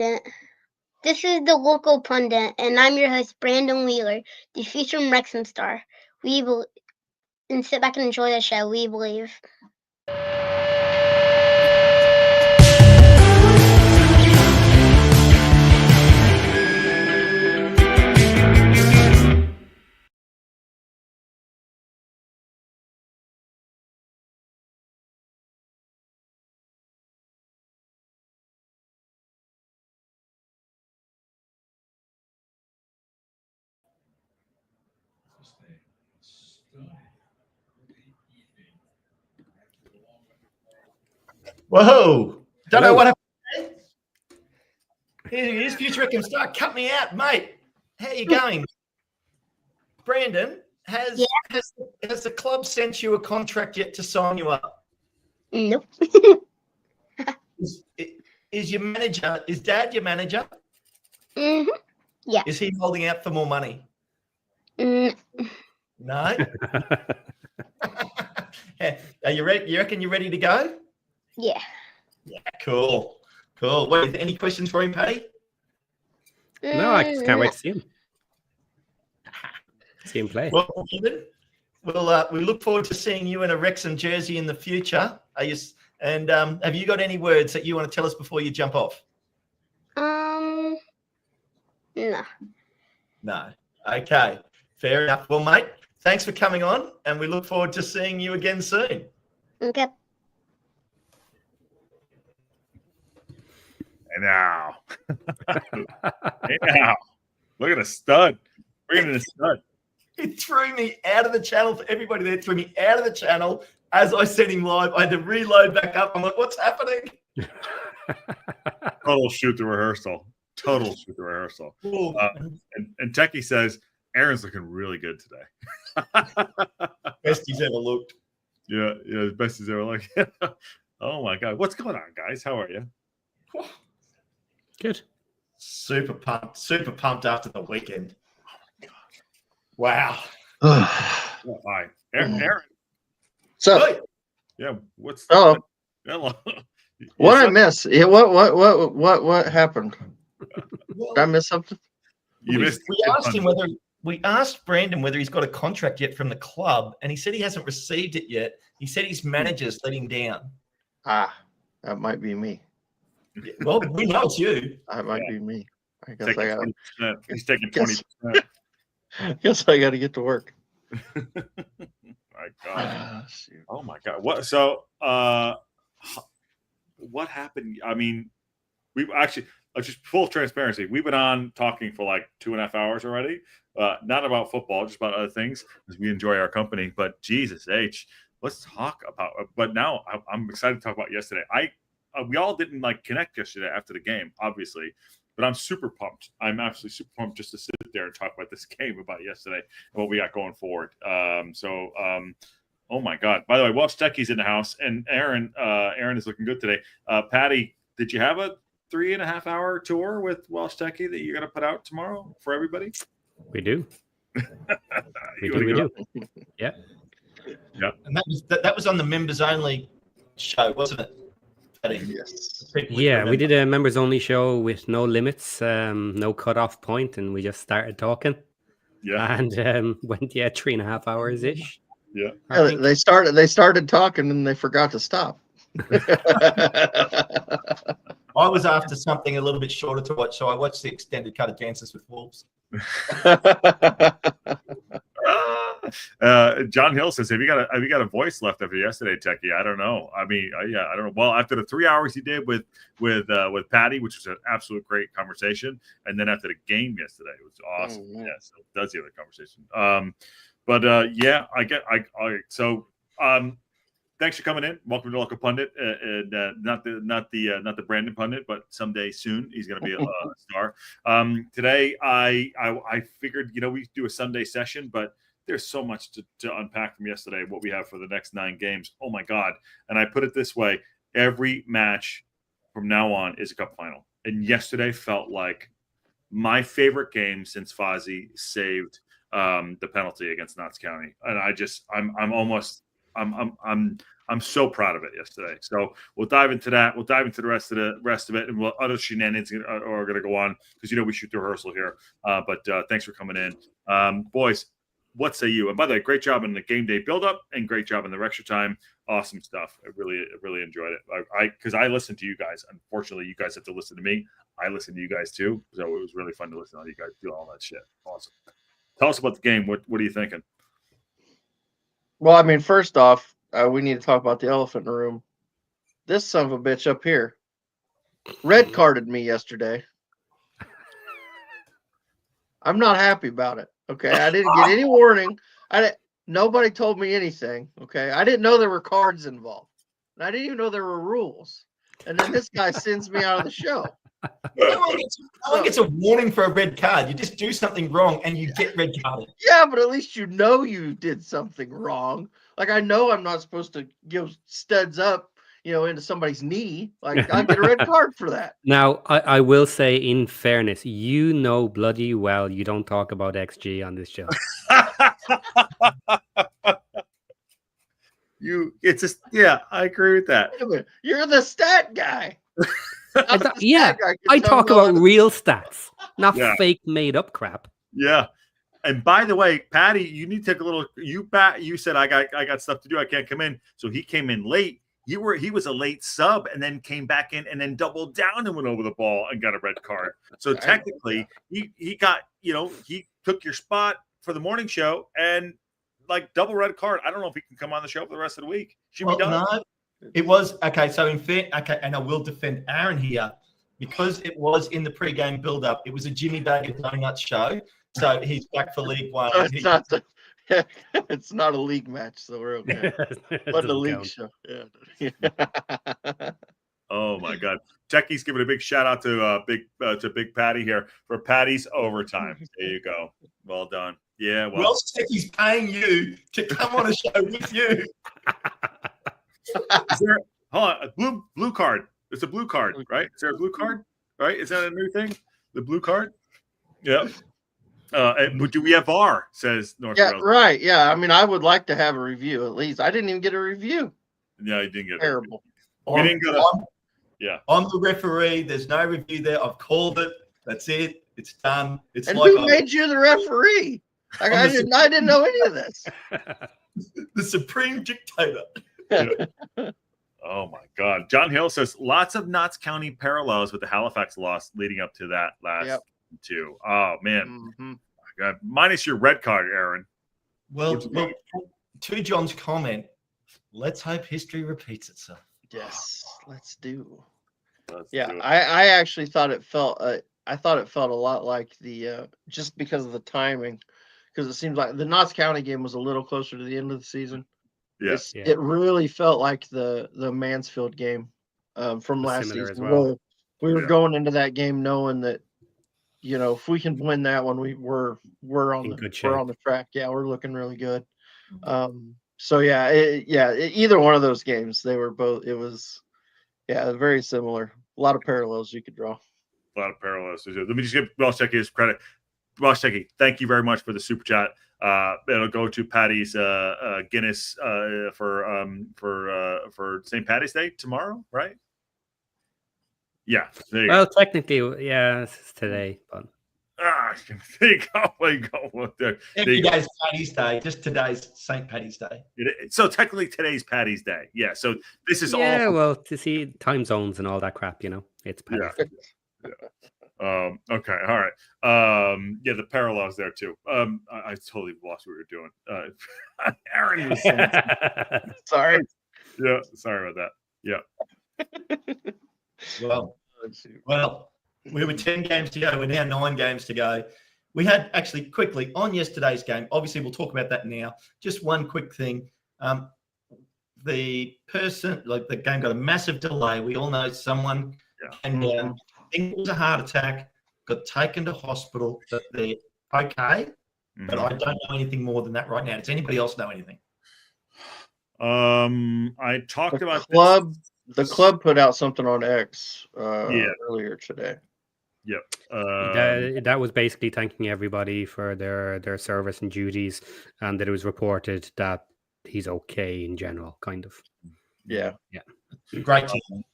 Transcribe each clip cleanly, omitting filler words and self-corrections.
This is the local pundit, and I'm your host, Brandon Wheeler, the future Wrexham star. And sit back and enjoy the show. We believe. Whoa! Don't know what happened. Here's future Wrexham star. Cut me out, mate. How you going, Brandon? Has the club sent you a contract yet to sign you up? Nope. Is your manager? Is Dad your manager? Mm-hmm. Yeah. Is he holding out for more money? No. Are you ready? You reckon you're ready to go? Yeah. Yeah. Cool. Wait, any questions for him, Paddy? No, I just can't wait to see him. See him play. Well, we look forward to seeing you in a Wrexham jersey in the future. Have you got any words that you want to tell us before you jump off? No. No. Okay. Fair enough. Well, mate, thanks for coming on, and we look forward to seeing you again soon. Okay. And now. Look at a stud. Bringing in a stud. It threw me out of the channel. For everybody there, threw me out of the channel as I sent him live. I had to reload back up. I'm like, what's happening? Total shoot the rehearsal. And Techie says, Aaron's looking really good today. Best he's ever looked. Yeah, best he's ever looked. Oh, my God. What's going on, guys? How are you? Good. Super pumped after the weekend. Wow. Hi, Aaron. So, yeah, what's hello? What I I miss? Yeah, what happened? Did I miss something? We asked Brandon whether he's got a contract yet from the club, and he said he hasn't received it yet. He said his managers let him down. That might be me. Well, we know it's you. That might be me. I guess I got. He's taking 20%. Guess I got to get to work. My God. Oh my God. What? So, what happened? I mean, we've actually just full transparency. We've been on talking for like 2.5 hours already. Not about football, just about other things because we enjoy our company. But Jesus H, let's talk about. But now I'm excited to talk about yesterday. We all didn't connect yesterday after the game, obviously. But I'm super pumped. I'm absolutely super pumped just to sit there and talk about this game about yesterday and what we got going forward. Oh my God! By the way, Welsh Techie's in the house, and Aaron is looking good today. Patty, did you have a 3.5-hour tour with Welsh Techie that you're going to put out tomorrow for everybody? We do. we do. Yeah. And that was on the members only show, wasn't it? Yes. Yeah, we did a members only show with no limits, no cutoff point, and we just started talking. Yeah. And went 3.5 hours ish. Yeah. They started talking and they forgot to stop. I was after something a little bit shorter to watch, so I watched the extended cut of Dances with Wolves. John Hill says, have you got a voice left after yesterday, Techie? I don't know. I mean, I don't know. Well, after the 3 hours he did with Patty, which was an absolute great conversation, and then after the game yesterday, it was awesome. Oh, yeah. Yeah, so it does the other conversation. Thanks for coming in. Welcome to Local Pundit, and not the Brandon Pundit, but someday soon he's going to be a star. Today, I figured we do a Sunday session, but there's so much to unpack from yesterday. What we have for the next 9 games. Oh my God! And I put it this way: every match from now on is a cup final. And yesterday felt like my favorite game since Fozzie saved the penalty against Notts County. And I'm I'm so proud of it yesterday. So we'll dive into that. We'll dive into the rest of it, and other shenanigans are going to go on because we shoot the rehearsal here. But thanks for coming in, boys. What say you? And by the way, great job in the game day build-up and great job in the extra time. Awesome stuff. I really enjoyed it. Because I listened to you guys. Unfortunately, you guys have to listen to me. I listened to you guys too. So it was really fun to listen to you guys do all that shit. Awesome. Tell us about the game. What are you thinking? Well, I mean, first off, we need to talk about the elephant in the room. This son of a bitch up here red carded me yesterday. I'm not happy about it. Okay, I didn't get any warning. Nobody told me anything. Okay, I didn't know there were cards involved. And I didn't even know there were rules. And then this guy sends me out of the show. No one gets a warning for a red card. You just do something wrong and you get red carded. Yeah, but at least you know you did something wrong. Like, I know I'm not supposed to give studs up, into somebody's knee. Like, I get a red card for that. Now, I will say, in fairness, bloody well you don't talk about XG on this show. I agree with that. You're the stat guy. I talk about real stats, not fake made up crap. Yeah. And by the way, Patty, you need to take a little. You said I got stuff to do. I can't come in. So he came in late. He was a late sub and then came back in and then doubled down and went over the ball and got a red card. So technically, he got he took your spot for the morning show and like double red card. I don't know if he can come on the show for the rest of the week. Should be done. No, it was okay. So in fact, and I will defend Aaron here because it was in the pre-game build-up. It was a Jimmy Bag of Donuts show, so he's back for League One. It's not a league match, so we're okay. But the league show. Yeah. Oh my God. Techie's giving a big shout out to Big Patty here for Patty's overtime. There you go. Well done. Yeah. Well, Techie's paying you to come on a show with you. Is there, hold on, a blue card. It's a blue card, right? Is there a blue card? Right? Is that a new thing? The blue card? Yeah. But do we have VAR? Says North. Yeah, right. Yeah. I mean, I would like to have a review at least. I didn't even get a review. Yeah, you didn't get terrible. We didn't get I'm the referee. There's no review there. I've called it. That's it. It's done. It's and who made you the referee? Like, I didn't know any of this. The supreme dictator. Yeah. Oh my God. John Hill says lots of Notts County parallels with the Halifax loss leading up to that last two. Oh man. Mm-hmm. My God. Minus your red card, Aaron. Well, to John's comment, let's hope history repeats itself. Yes, let's do. Let's do it. I actually thought it felt I thought it felt a lot like the just because of the timing, because it seems like the Notts County game was a little closer to the end of the season. Yes, It really felt like the Mansfield game from last season. Well. We were going into that game knowing that if we can win that one, we're on the track. Yeah, we're looking really good. So either one of those games, they were both. It was very similar. A lot of parallels you could draw. A lot of parallels. Let me just give Welsh Techie his credit. Welsh Techie, thank you very much for the super chat. It'll go to Patty's Guinness for St. Patty's Day tomorrow, right? Yeah. Well, technically, yeah, it's today, but there you go. Every day's Paddy's Day. Just today's St. Patty's Day. So technically, today's Patty's Day. Yeah. So this is all. Yeah. Well, to see time zones and all that crap, it's Patty's Day. Yeah. Okay. All right. The parallels there too. I totally lost what we were doing. Aaron was sorry. Yeah. Sorry about that. Yeah. Well, we were 10 games to go. We're now 9 games to go. We had actually quickly on yesterday's game. Obviously, we'll talk about that now. Just one quick thing. The game got a massive delay. We all know someone came down. I think it was a heart attack. Got taken to hospital. But they're okay. But I don't know anything more than that right now. Does anybody else know anything? I talked about club. The club put out something on X earlier today. Yep. That was basically thanking everybody for their service and duties, and that it was reported that he's okay in general, kind of. Yeah. Great team.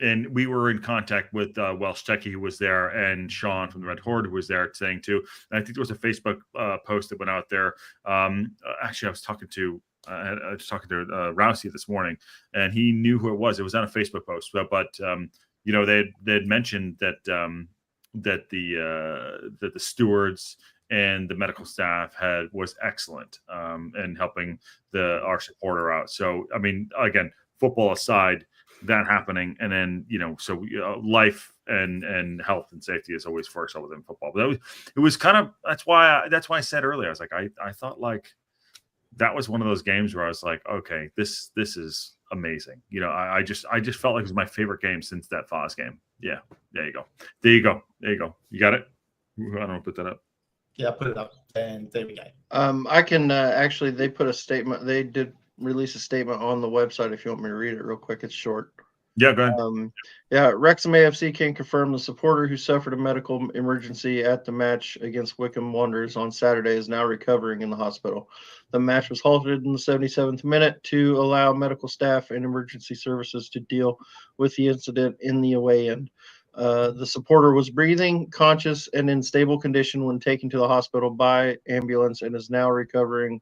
And we were in contact with Welsh Techie, who was there, and Sean from the Red Horde, who was there, saying too. And I think there was a Facebook post that went out there. Actually, I was talking to Rousey this morning, and he knew who it was. It was on a Facebook post, but you know, they had mentioned that that the stewards and the medical staff was excellent in helping our supporter out. So, I mean, again, football aside, that happening, and then, you know, so life and health and safety is always first within football. But it was kind of, that's why I said earlier, I was like, I thought like that was one of those games where I was like, okay, this is amazing. You know, I just felt like it was my favorite game since that Foz game. Yeah, there you go. You got it. I don't know, put that up. Yeah, put it up, and there we go. I can actually, they put a statement. They did release a statement on the website if you want me to read it real quick. It's short. Yeah, go ahead. Wrexham AFC can confirm the supporter who suffered a medical emergency at the match against Wycombe Wanderers on Saturday is now recovering in the hospital. The match was halted in the 77th minute to allow medical staff and emergency services to deal with the incident in the away end. The supporter was breathing, conscious, and in stable condition when taken to the hospital by ambulance and is now recovering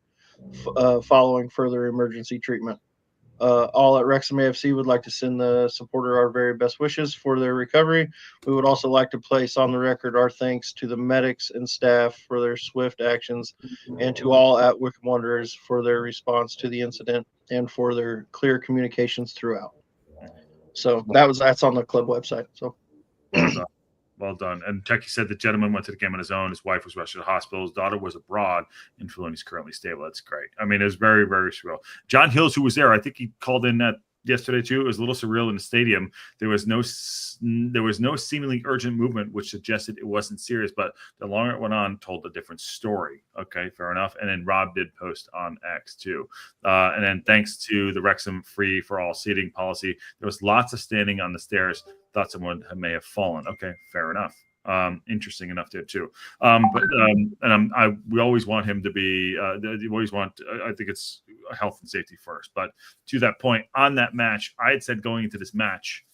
following further emergency treatment. All at Wrexham AFC would like to send the supporter our very best wishes for their recovery. We would also like to place on the record our thanks to the medics and staff for their swift actions, and to all at Wycombe Wanderers for their response to the incident and for their clear communications throughout. So that's on the club website. So well done. And Techie said the gentleman went to the game on his own. His wife was rushed to the hospital. His daughter was abroad, and Filoni's currently stable. That's great. I mean, it was very, very surreal. John Hills, who was there, I think he called in yesterday too. It was a little surreal in the stadium. There was no seemingly urgent movement, which suggested it wasn't serious. But the longer it went on, told a different story. Okay, fair enough. And then Rob did post on X too. And then thanks to the Wrexham free for all seating policy, there was lots of standing on the stairs. Thought someone may have fallen. Okay, fair enough. Interesting enough there too. We always want him to be. We always want. I think it's health and safety first. But to that point, on that match, I had said going into this match,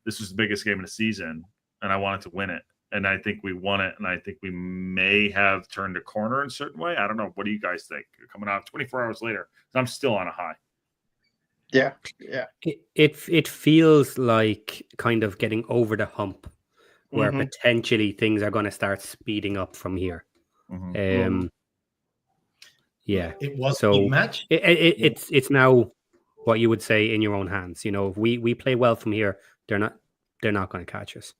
this was the biggest game of the season, and I wanted to win it. And I think we won it, and I think we may have turned a corner in a certain way. I don't know. What do you guys think? Coming out 24 hours later, I'm still on a high. Yeah. It feels like kind of getting over the hump, where potentially things are going to start speeding up from here. Yeah, it was a big match. It's now what you would say in your own hands. You know, if we play well from here, they're not going to catch us.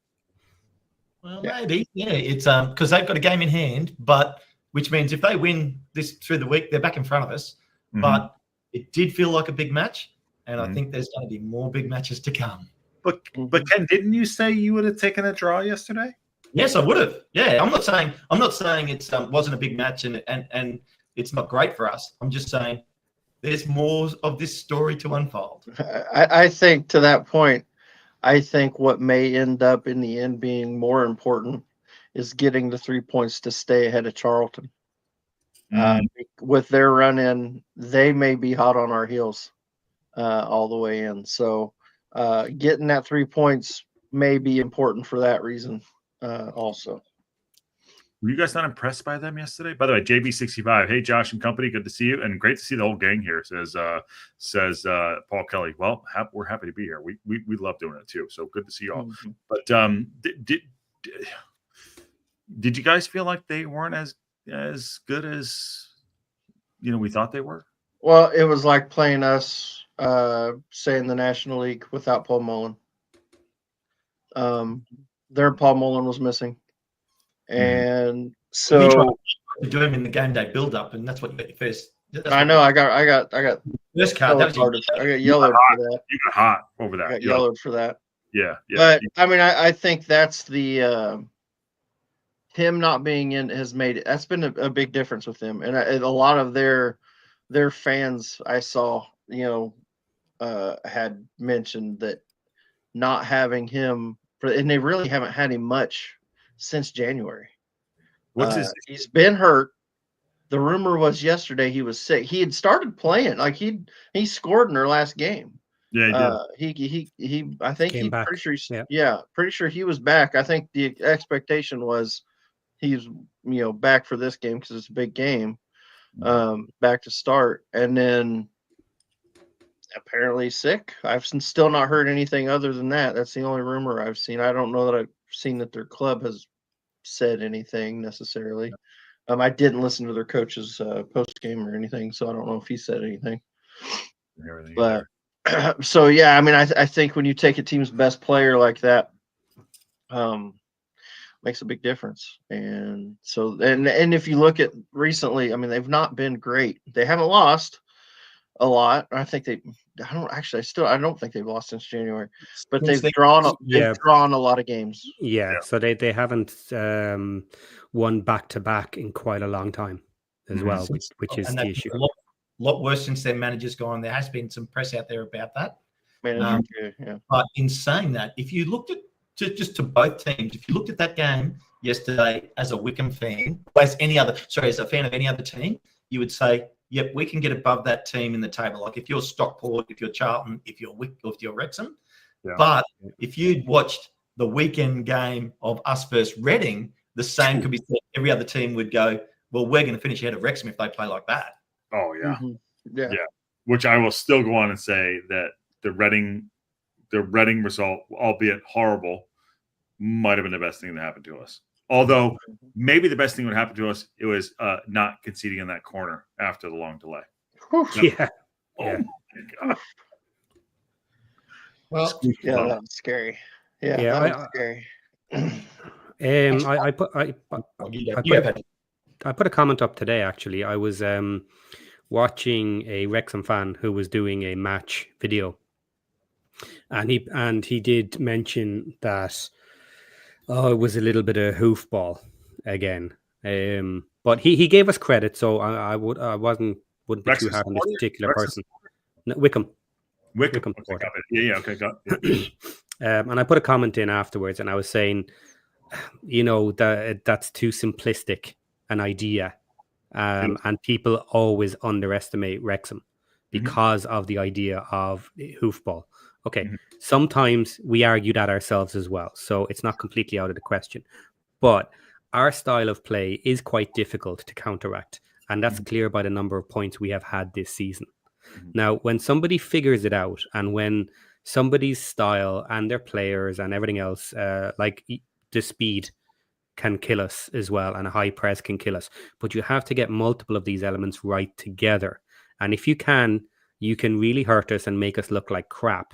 Well, maybe, yeah. It's because they've got a game in hand, but which means if they win this through the week, they're back in front of us. But it did feel like a big match, and I think there's going to be more big matches to come. But Ken, didn't you say you would have taken a draw yesterday? Yes, I would have. Yeah, I'm not saying it wasn't a big match and it's not great for us. I'm just saying there's more of this story to unfold. I think to that point, I think what may end up in the end being more important is getting the 3 points to stay ahead of Charlton. With their run in, they may be hot on our heels all the way in. So getting that 3 points may be important for that reason also. Were you guys not impressed by them yesterday? By the way, JB65, hey Josh and company, good to see you, and great to see the whole gang here. Says Paul Kelly. Well, we're happy to be here. We love doing it too. So good to see you all. But did you guys feel like they weren't as good as we thought they were? Well, it was like playing us, say in the National League without Paul Mullen. Their Paul Mullen was missing. And so to do him in the game day build up, and that's what you got your first. I know I got first card. I got yellowed for that. You got hot over that. I got yellowed for that. Yeah. But I mean, I think that's the him not being in has made it. That's been a big difference with him, and a lot of their fans I saw, had mentioned that not having him and they really haven't had him much since January. He's been hurt. The rumor was yesterday he was sick. He had started playing, like he scored in their last game. Yeah, he did. I think Came back. pretty sure. Pretty sure he was back. I think the expectation was he's back for this game because it's a big game. Back to start, and then apparently sick. I've still not heard anything other than that. That's the only rumor I've seen. I don't know that I've seen that their club has said anything necessarily. I didn't listen to their coach's post game or anything, so I don't know if he said anything. But so yeah, I mean, I think when you take a team's best player like that, makes a big difference. And so, and if you look at recently, I mean, they've not been great. They haven't lost a lot. I think I don't think they've lost since January, but they've drawn a lot of games. Yeah. So they haven't won back to back in quite a long time as well, which is the issue. A lot worse since their manager's gone. There has been some press out there about that. But in saying that, if you looked at just to both teams, if you looked at that game yesterday as a Wickham fan, as a fan of any other team, you would say, yep, we can get above that team in the table. Like if you're Stockport, if you're Charlton, if you're Wrexham. Yeah. But if you'd watched the weekend game of us versus Reading, the same could be said. Every other team would go, well, we're going to finish ahead of Wrexham if they play like that. Oh, yeah. Yeah. Which I will still go on and say that the Reading result, albeit horrible, might have been the best thing that happened to us. Although maybe the best thing that happened to us, it was not conceding in that corner after the long delay. Yeah. Oh my God. Well, yeah, that was scary. Yeah, that was scary. I put a comment up today. Actually, I was watching a Wrexham fan who was doing a match video, and he did mention that it was a little bit of hoofball again. But he gave us credit, so I wouldn't be too hard on this particular person. No, Wickham. Wickham. Yeah, okay, got it. And I put a comment in afterwards, and I was saying, that's too simplistic an idea, and people always underestimate Wrexham because of the idea of hoofball. Okay, sometimes we argue that ourselves as well, so it's not completely out of the question. But our style of play is quite difficult to counteract, and that's clear by the number of points we have had this season. Now, when somebody figures it out, and when somebody's style and their players and everything else, like the speed can kill us as well, and a high press can kill us. But you have to get multiple of these elements right together. And if you can really hurt us and make us look like crap.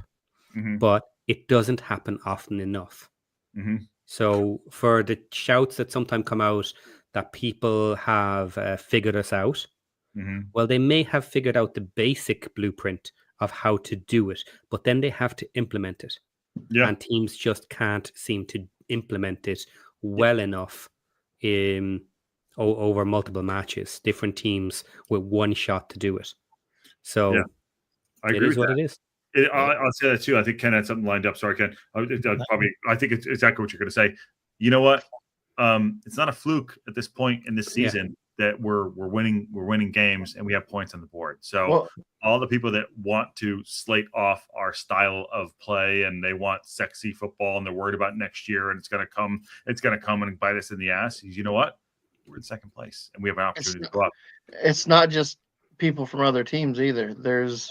But it doesn't happen often enough. So for the shouts that sometimes come out that people have figured us out, well, they may have figured out the basic blueprint of how to do it, but then they have to implement it. Yeah. And teams just can't seem to implement it well enough over multiple matches, different teams with one shot to do it. So I agree with what it is. I'll say that too. I think Ken had something lined up. Sorry, Ken. I think it's exactly what you're going to say. You know what? It's not a fluke at this point in this season that we're winning games and we have points on the board. So all the people that want to slate off our style of play and they want sexy football and they're worried about next year and it's going to come and bite us in the ass. You know what? We're in second place and we have an opportunity to go up. It's not just people from other teams either. There's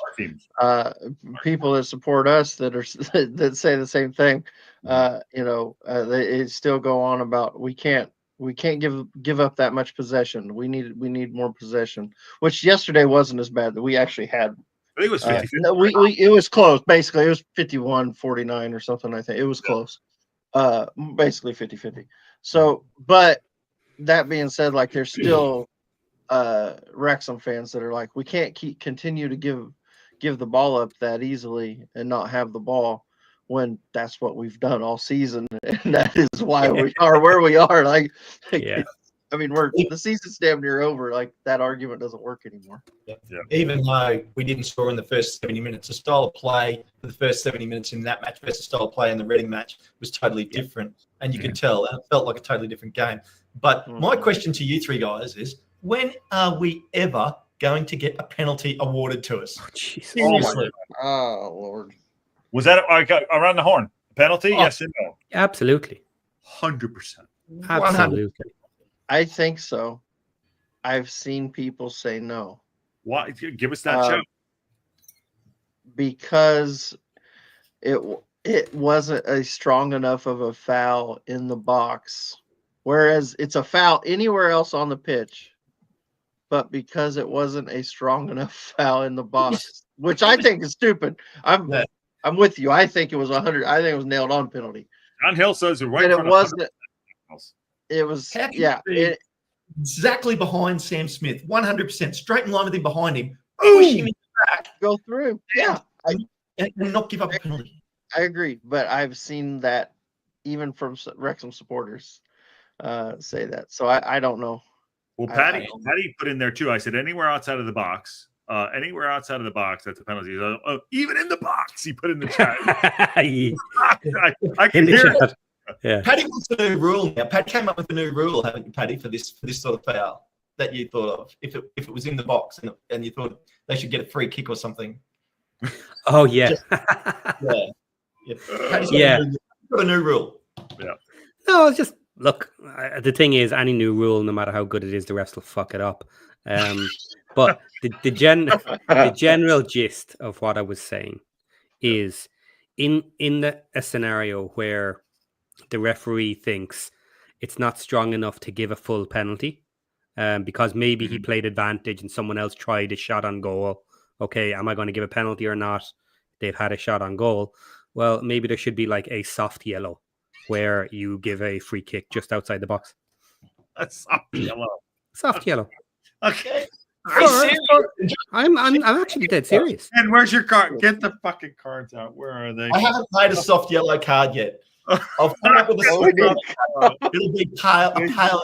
people that support us that say the same thing. They still go on about we can't give up that much possession. We need more possession, which yesterday wasn't as bad. That we actually had. I think it was 50. It was close. Basically, it was 51-49 or something. I think it was close. Basically 50-50. So, but that being said, like there's still Wrexham fans that are like, we can't continue to give the ball up that easily and not have the ball when that's what we've done all season, and that is why we are where we are. I mean, the season's damn near over. Like that argument doesn't work anymore. Even though we didn't score in the first 70 minutes, the style of play for the first 70 minutes in that match versus style of play in the Reading match was totally different, and you could tell it felt like a totally different game. But my question to you three guys is, when are we ever going to get a penalty awarded to us. Oh, Jesus. Seriously. Oh Lord. Was that around the horn? Penalty? Oh. Yes and no. Absolutely. 100%. Absolutely. I think so. I've seen people say no. Why? Give us that show. Because it wasn't a strong enough of a foul in the box, whereas it's a foul anywhere else on the pitch. But because it wasn't a strong enough foul in the box, which I think is stupid. I'm with you. I think it was 100. I think it was nailed on penalty. John Hill says it wasn't. It was exactly behind Sam Smith, 100%, straight in line with him behind him, push him in the back, go through. Yeah, and not give up a penalty. I agree, but I've seen that even from Wrexham supporters say that. So I don't know. Well, Patty put in there too. I said anywhere outside of the box. Anywhere outside of the box, that's a penalty. Even in the box, he put in the chat. I can hear it. Yeah. Paddy wants a new rule now. Paddy came up with a new rule, haven't you, Paddy, for this sort of foul that you thought of? If it was in the box and you thought they should get a free kick or something. Oh yeah. Paddy's got a new rule. Yeah. No, it's just look. The thing is, any new rule, no matter how good it is, the refs will fuck it up. But the general gist of what I was saying is in a scenario where the referee thinks it's not strong enough to give a full penalty because maybe he played advantage and someone else tried a shot on goal. Okay, am I going to give a penalty or not? They've had a shot on goal. Well, maybe there should be like a soft yellow where you give a free kick just outside the box. A soft yellow. Soft yellow. Okay. I'm actually dead serious. And where's your card? Get the fucking cards out. Where are they? I haven't played a soft yellow card yet. I'll come up with a soft yellow card. It'll be pale.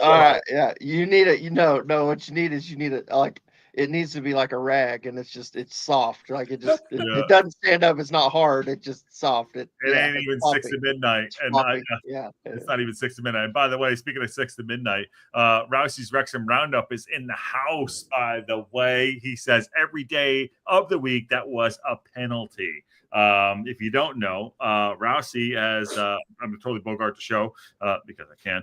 All right, yeah. You need it. No. What you need is like it needs to be like a rag, and it's soft. Like it it doesn't stand up. It's not hard. It's just soft. It ain't even 6 to midnight, and it's not even 6 to midnight. And by the way, speaking of 6 to midnight, Rousey's Wrexham Roundup is in the house. By the way, he says every day of the week that was a penalty. If you don't know, Rousey has, I'm totally Bogart the show because I can.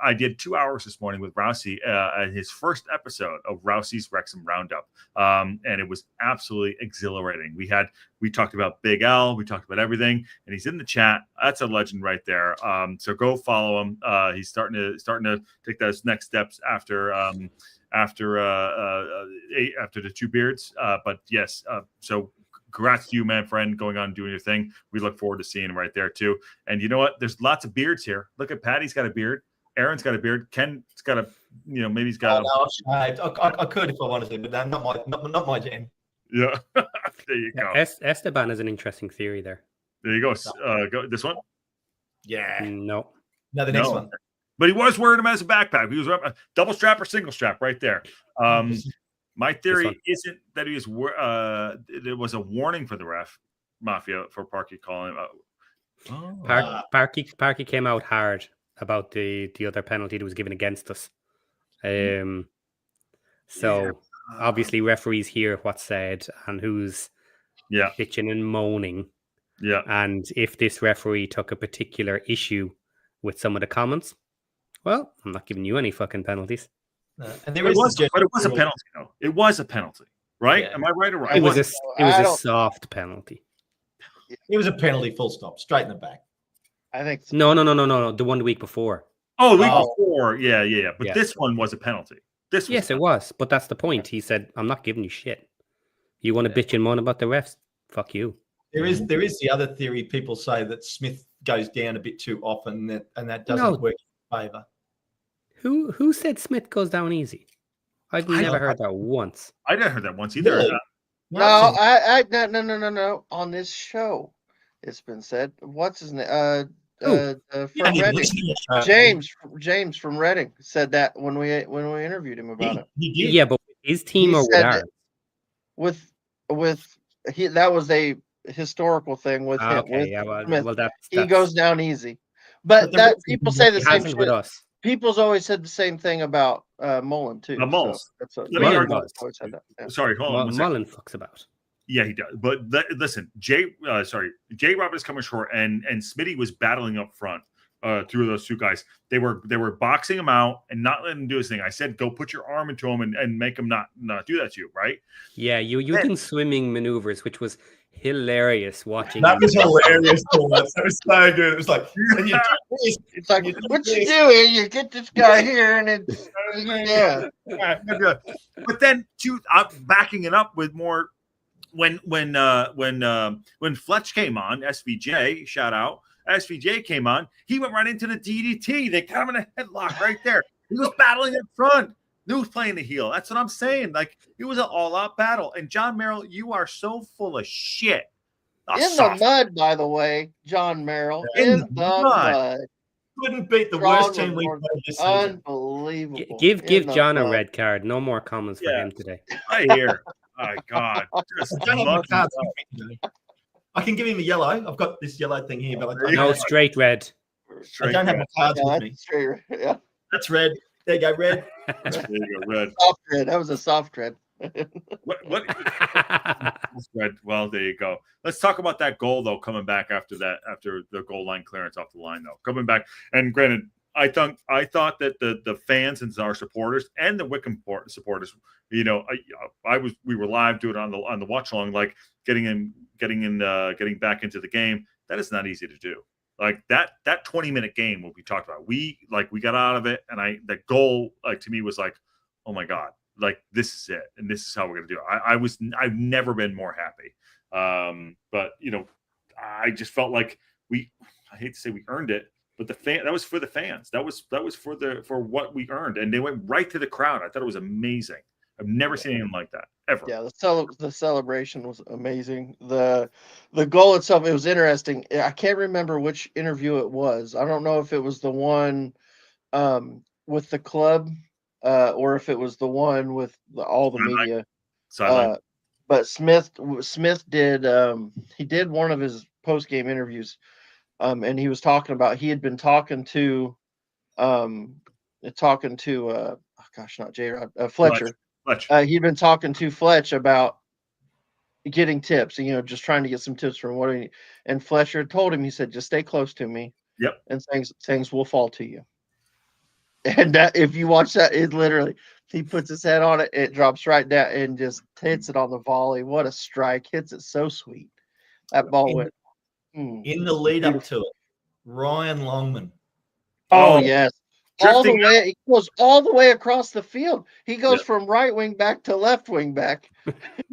I did 2 hours this morning with Rousey at his first episode of Rousey's Wrexham Roundup. And it was absolutely exhilarating. We talked about Big L, we talked about everything, and he's in the chat. That's a legend right there. So go follow him. He's starting to take those next steps after the two beards. But yes, so congrats to you, man, friend, going on and doing your thing. We look forward to seeing him right there too. And you know what? There's lots of beards here. Look at Patty's got a beard. Aaron's got a beard. Ken's got a, maybe he's got. I could if I wanted to, but not my jam. Yeah, there you go. Esteban is an interesting theory there. There you go. Go this one. Yeah. No, the next one. But he was wearing them as a backpack. He was wearing a double strap or single strap right there. My theory isn't that he was. There was a warning for the ref, Mafia, for Parky calling. Parky came out hard about the other penalty that was given against us. So obviously referees hear what's said and who's bitching and moaning. Yeah. And if this referee took a particular issue with some of the comments, well, I'm not giving you any fucking penalties. And it was a penalty, though. It was a penalty, right? Yeah. Am I right or wrong? It was a soft penalty. It was a penalty, full stop, straight in the back. I think so. No. The 1 week before. Oh, the week before. Yeah. But this one was a penalty. Yes, it was. But that's the point. He said, I'm not giving you shit. You want to bitch and moan about the refs? Fuck you. There is the other theory. People say that Smith goes down a bit too often, and that doesn't work in favour. Who said Smith goes down easy? I've never heard that once. I never heard that once either. Really? No. On this show, it's been said. What's his name? From Reading. James from Reading said that when we interviewed him about it. Yeah, but his team or with that was a historical thing with him. Okay, with Smith. Well, that's he goes down easy. But that people say the same shit with us. People's always said the same thing about Mullen too. Mulls. So always said that. Yeah. Sorry, hold on. Mullen fucks about. Yeah, he does. But listen, Jay Roberts coming short, and Smitty was battling up front through those two guys. They were boxing him out and not letting him do his thing. I said, go put your arm into him and make him not do that to you, right? Yeah, you doing swimming maneuvers, which was hilarious watching. That was hilarious. That was so good. It was like, and it's like, what you doing? You get this guy here, and it's yeah. But then, backing it up with more. When Fletch came on, SVJ, shout out, SVJ came on, he went right into the DDT. They got him in a headlock right there. He was battling in front. He was playing the heel. That's what I'm saying. Like, it was an all-out battle. And John Merrill, you are so full of shit. The mud, by the way, John Merrill. In the mud. Couldn't beat the worst team we played this season. Unbelievable. Give John a red card. No more comments for him today. Right here. My God. I can give him a yellow. I've got this yellow thing here, but no, straight red. I don't have my cards with me. Yeah. That's red. There you go, red. There you go, red. Soft red. That was a soft red. What? Red. Well, there you go. Let's talk about that goal though. Coming back after the goal line clearance off the line though. Coming back, and granted, I thought that the fans and our supporters and the Wickham supporters, we were live doing it on the watch along, like getting back into the game. That is not easy to do. Like that 20-minute game what we talked about. We got out of it, and the goal to me was like, oh my God, like this is it, and this is how we're gonna do it. I've never been more happy. But I just felt like I hate to say we earned it. But that was for the fans. That was for what we earned, and they went right to the crowd. I thought it was amazing. I've never seen anything like that ever. Yeah, the celebration was amazing. The goal itself, it was interesting. I can't remember which interview it was. I don't know if it was the one with the club or if it was the one with all the media. But Smith did he did one of his post-game interviews. And he was talking about he had been talking to Fletcher. He'd been talking to Fletch about getting tips, and just trying to get some tips from and Fletcher told him, he said, just stay close to me. Yep. And things will fall to you. And if you watch that, it literally, he puts his head on it, it drops right down and just hits it on the volley. What a strike. Hits it so sweet. That ball went. In the lead up to it, Ryan Longman. Oh yes, all the way. He goes all the way across the field. He goes from right wing back to left wing back.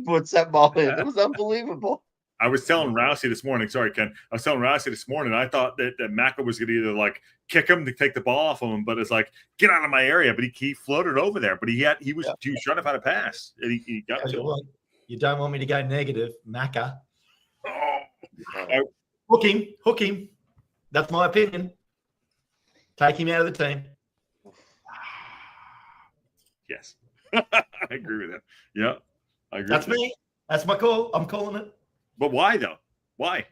Puts that ball in. It was unbelievable. I was telling Rousey this morning. Sorry, Ken. I was telling Rousey this morning. I thought that Macca was going to either like kick him to take the ball off of him, but it's like get out of my area. But he floated over there. But he was trying to find a pass, and he got to it. You don't want me to go negative, Macca. Oh. Hook him. That's my opinion. Take him out of the team. Yes. I agree with that. Yeah. I agree. That's me. That's my call. I'm calling it. But why though? Why?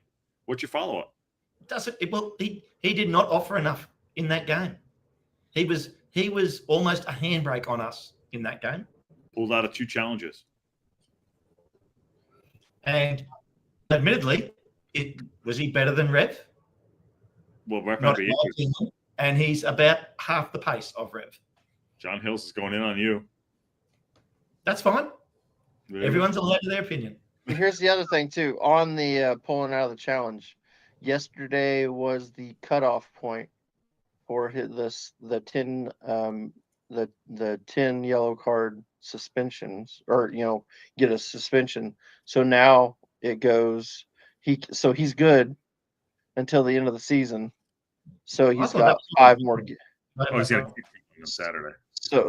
What's your follow-up? He did not offer enough in that game. He was almost a handbrake on us in that game. Pulled out of 2 challenges. And admittedly, was he better than Rev? Well, Rev might be injured. And he's about half the pace of Rev. John Hills is going in on you. That's fine. Really? Everyone's allowed to their opinion. Here's the other thing too. On the pulling out of the challenge, yesterday was the cutoff point for the 10 yellow card suspensions, or get a suspension. So now it goes. He's good until the end of the season. So he's got 5 more to get. Oh, he's got on Saturday.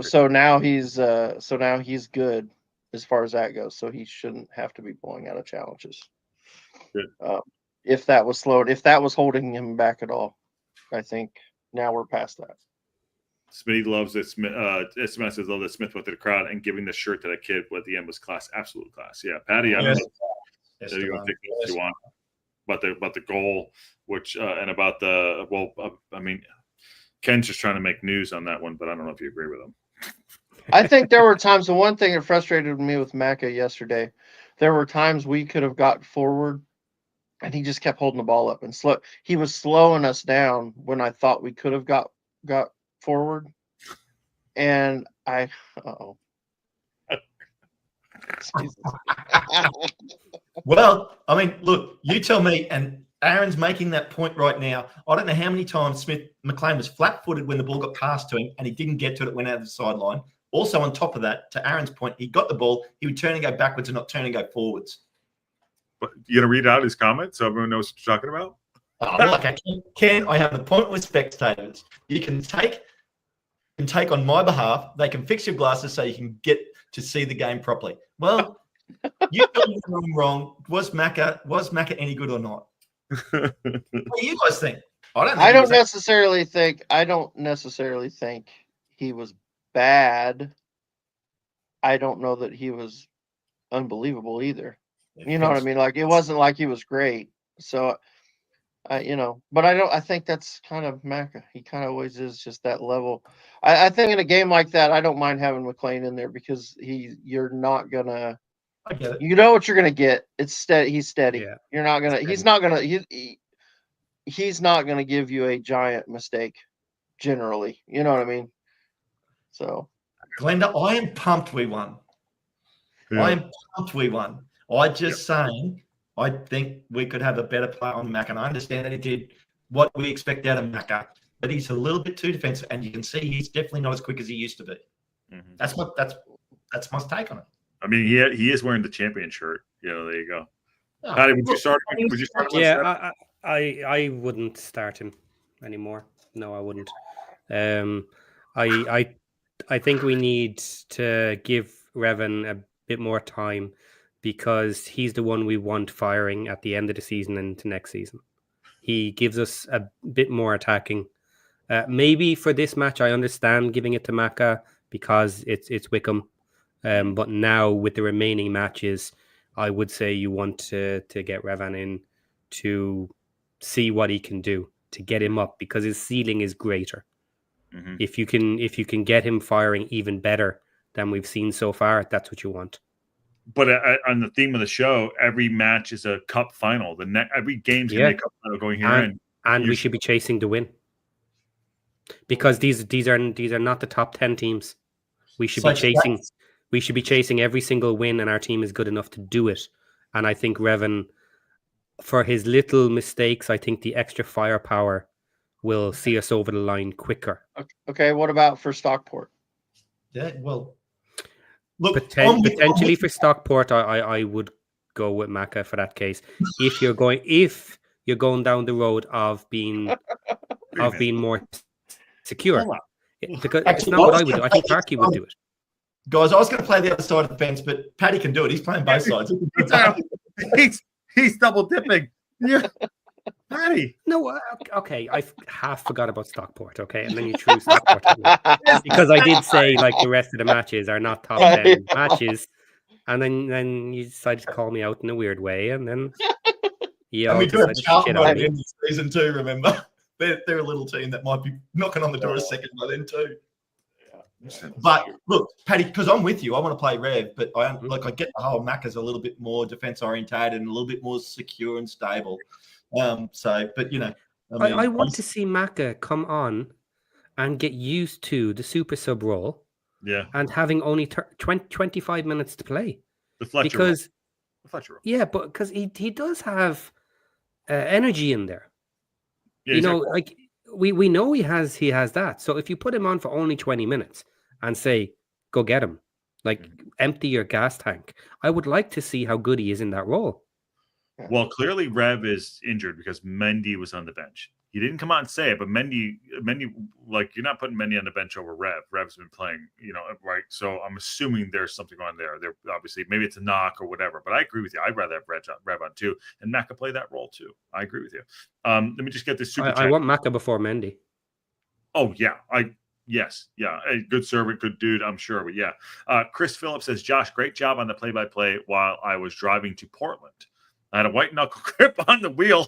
So now he's good as far as that goes. So he shouldn't have to be pulling out of challenges. Good. If that was holding him back at all, I think now we're past that. Smitty loves it. Smith says, love that Smith went to the crowd and giving the shirt to that kid at the end was class, absolute class. Yeah, Patty, I don't know. So you're going to take what you want about the goal, which and about the Ken's just trying to make news on that one, but I don't know if you agree with him. I think there were times, the one thing that frustrated me with Macca yesterday, there were times we could have got forward and he just kept holding the ball up and slow. He was slowing us down when I thought we could have got forward. And Well, I mean, look, you tell me, and Aaron's making that point right now. I don't know how many times McLean was flat-footed when the ball got passed to him and he didn't get to it, went out of the sideline. Also, on top of that, to Aaron's point, he got the ball, he would turn and go backwards and not turn and go forwards. But you going to read out his comment so everyone knows what you're talking about? Okay. Ken, I have the point with spectators. You can take on my behalf. They can fix your glasses so you can get to see the game properly. Well, you got me wrong. Was Macca any good or not? What do you guys think? I don't necessarily think he was bad. I don't know that he was unbelievable either. You know what I mean? Like, it wasn't like he was great. So, but I think that's kind of Macca. He kind of always is just that level. I think in a game like that, I don't mind having McLean in there because you're not gonna. I get it. You know what you're gonna get. It's steady. He's steady. Yeah. You're not gonna. He's not gonna. He's not gonna give you a giant mistake. Generally, you know what I mean. So, Glenda, I am pumped we won. Yeah. I am pumped we won. Saying, I think we could have a better player on Macca, and I understand that he did what we expect out of Macca, but he's a little bit too defensive, and you can see he's definitely not as quick as he used to be. Mm-hmm. That's my take on it. I mean, he is wearing the champion shirt. There you go. Oh, Patty, would you start? Yeah, I wouldn't start him anymore. No, I wouldn't. I think we need to give Revan a bit more time because he's the one we want firing at the end of the season and into next season. He gives us a bit more attacking. Maybe for this match, I understand giving it to Macca because it's Wickham. But now with the remaining matches, I would say you want to get Revan in to see what he can do, to get him up because his ceiling is greater. Mm-hmm. If you can get him firing even better than we've seen so far, that's what you want. But on the theme of the show, every match is a cup final. Every game's gonna be a cup final going here, and we should be chasing to win because these are not the top 10 teams. We should be chasing. We should be chasing every single win, and our team is good enough to do it. And I think Revan, for his little mistakes, I think the extra firepower will see us over the line quicker. Okay, what about for Stockport? Yeah, well, look, potentially for Stockport, I would go with Macca for that case. If you're going down the road of being more secure, because it's not what I would do. I think Parky would do it. Guys, I was going to play the other side of the fence, but Paddy can do it. He's playing both sides. he's double dipping. Yeah, Paddy. No, okay. I half forgot about Stockport. Okay, and then you threw Stockport because I did say like the rest of the matches are not top 10 matches, and then you decided to call me out in a weird way, and then and we do have Charlton by the end of season 2. Remember, they're a little team that might be knocking on the door a second by then too. But look, Paddy, because I'm with you, I want to play Rev, but I get the whole Macca's a little bit more defense orientated and a little bit more secure and stable. I want to see Macca come on and get used to the super sub role, and having only 25 minutes to play. The Fletcher role. Yeah, but because he does have energy in there. Yeah, like we know he has that. So if you put him on for only 20 minutes. And say, go get him. Like, empty your gas tank. I would like to see how good he is in that role. Well, clearly Rev is injured because Mendy was on the bench. He didn't come out and say it, but Mendy, like, you're not putting Mendy on the bench over Rev. Rev's been playing, right? So I'm assuming there's something on there. There obviously, maybe it's a knock or whatever. But I agree with you. I'd rather have Rev on too, and Macca play that role too. I agree with you. Let me just get this super chat. I want Macca before Mendy. Oh yeah, Yes. Yeah. A good servant, good dude, I'm sure. But yeah. Chris Phillips says, Josh, great job on the play-by-play while I was driving to Portland. I had a white knuckle grip on the wheel.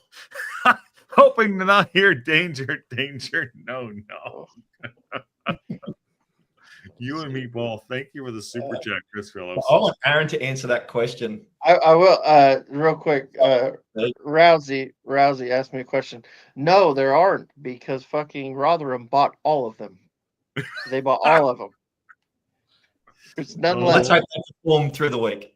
hoping to not hear danger. No. You and me both. Thank you for the super chat, Chris Phillips. I want Aaron to answer that question. I will. Real quick. Rousey asked me a question. No, there aren't, because fucking Rotherham bought all of them. They bought all of them. There's none left. Let's hope they perform through the week.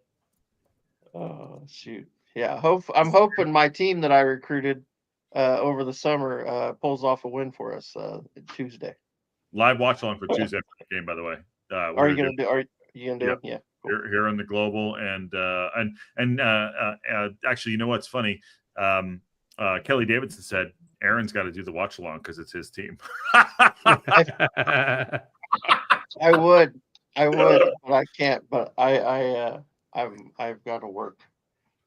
Oh shoot! Yeah, I'm hoping my team that I recruited over the summer pulls off a win for us Tuesday. Live watch along for Tuesday after the game, by the way. Are you gonna do it? Yeah. Cool. Here on the global and actually, you know what's funny? Kelly Davidson said Aaron's got to do the watch along because it's his team. I would, but I can't. But I've got to work,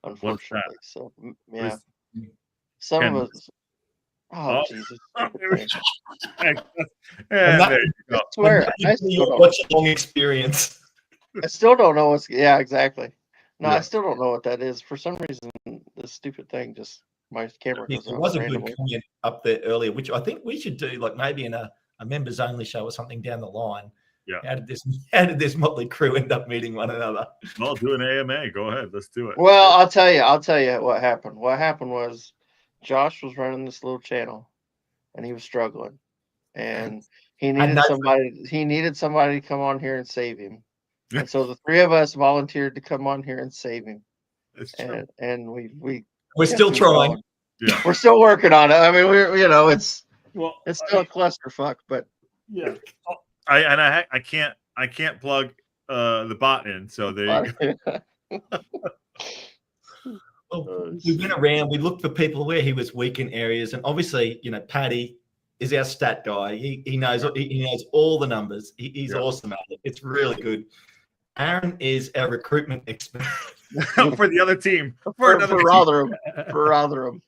unfortunately. So yeah, some of us. Oh, Jesus! I swear, I watch long experience. I still don't know what's. Yeah, exactly. No, Yeah. I still don't know what that is. For some reason, this stupid thing just my camera goes There on was a randomly. good comment up there earlier, which I think we should do, like maybe in a members only show or something down the line. Yeah. How did this motley crew end up meeting one another? I'll do an AMA. Go ahead. Let's do it. Well, I'll tell you what happened. What happened was Josh was running this little channel, and he was struggling, and he needed somebody to come on here and save him. And so the three of us volunteered to come on here and save him. And we're still trying. Yeah. We're still working on it. I mean, it's still a clusterfuck, but yeah. I can't plug the bot in, so there you go. Well, we went around, we looked for people where he was weak in areas, and obviously, Paddy is our stat guy. He knows all the numbers. He's awesome at it. It's really good. Aaron is our recruitment expert for the other team. For Rotherham.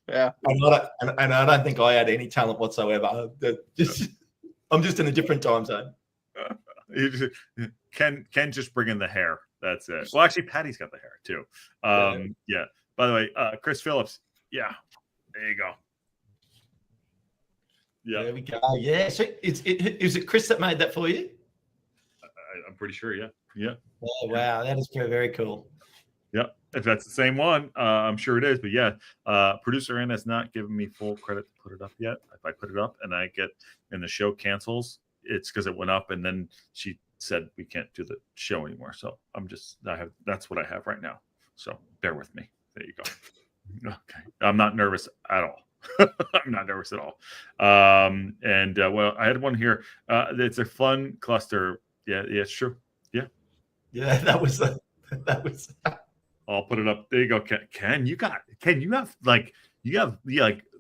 Yeah. And I don't think I had any talent whatsoever. I'm just in a different time zone. Ken just bring in the hair. That's it. Well, actually, Patty's got the hair too. Yeah. By the way, Chris Phillips. Yeah. There you go. Yeah. There we go. Yeah. So is it Chris that made that for you? I'm pretty sure. Yeah. Yeah. Oh, wow. That is very, very cool. Yeah. If that's the same one, I'm sure it is. But yeah, producer Ann has not given me full credit to put it up yet. If I put it up and the show cancels, it's because it went up and then she said we can't do the show anymore. So that's what I have right now. So bear with me. There you go. Okay. I'm not nervous at all. I'm not nervous at all. Well, I had one here. It's a fun cluster. Yeah, it's true. Yeah. Yeah, that was. I'll put it up. There you go, Ken. You have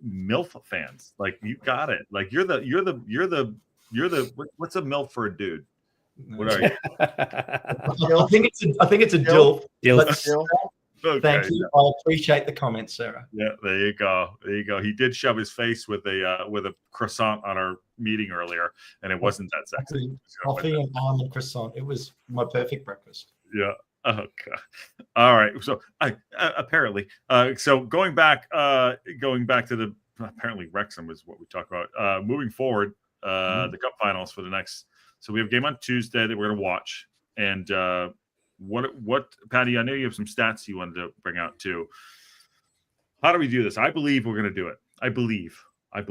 MILF fans. Like you got it. Like you're the what's a MILF for a dude? What are you? I think it's a DILF. Okay. Thank you. I appreciate the comment, Sarah. Yeah, there you go. He did shove his face with a croissant on our meeting earlier, and it wasn't that sexy. Coffee and almond croissant. It was my perfect breakfast. Yeah. Okay. All right. So apparently, so going back to the apparently Wrexham is what we talk about. Moving forward, the cup finals for the next. So we have a game on Tuesday that we're going to watch, and what Patty? I know you have some stats you wanted to bring out too. How do we do this? I believe we're going to do it. I believe. I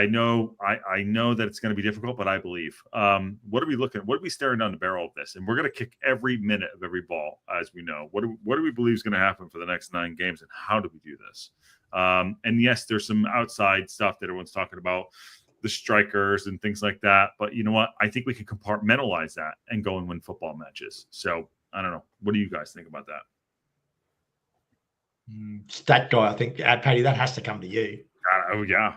know that it's going to be difficult, but I believe. What are we looking at? What are we staring down the barrel of this? And we're going to kick every minute of every ball, as we know. What do we believe is going to happen for the next 9 games, and how do we do this? And yes, there's some outside stuff that everyone's talking about, the strikers and things like that. But you know what? I think we can compartmentalize that and go and win football matches. So I don't know. What do you guys think about that? Stat guy, I think, Paddy, that has to come to you. Oh yeah.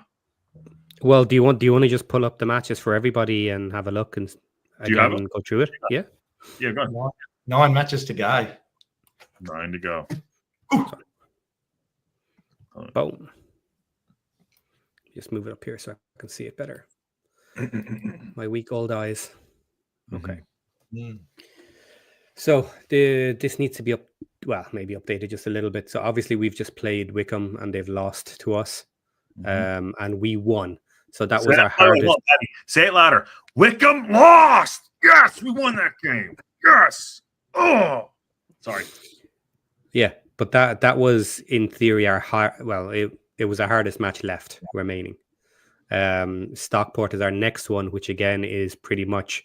Well, do you want to just pull up the matches for everybody and have a look and again go through it? Yeah. Yeah, go ahead. 9 matches to go. 9 to go. Boom. Just move it up here so I can see it better. My weak old eyes. Okay. So this needs to be maybe updated just a little bit. So obviously we've just played Wycombe and they've lost to us. and we won. So that was our hardest. Say it louder. Wickham lost. Yes, we won that game. Yes. Oh, sorry. Yeah, but that was in theory our it was our hardest match left remaining. Stockport is our next one, which again is pretty much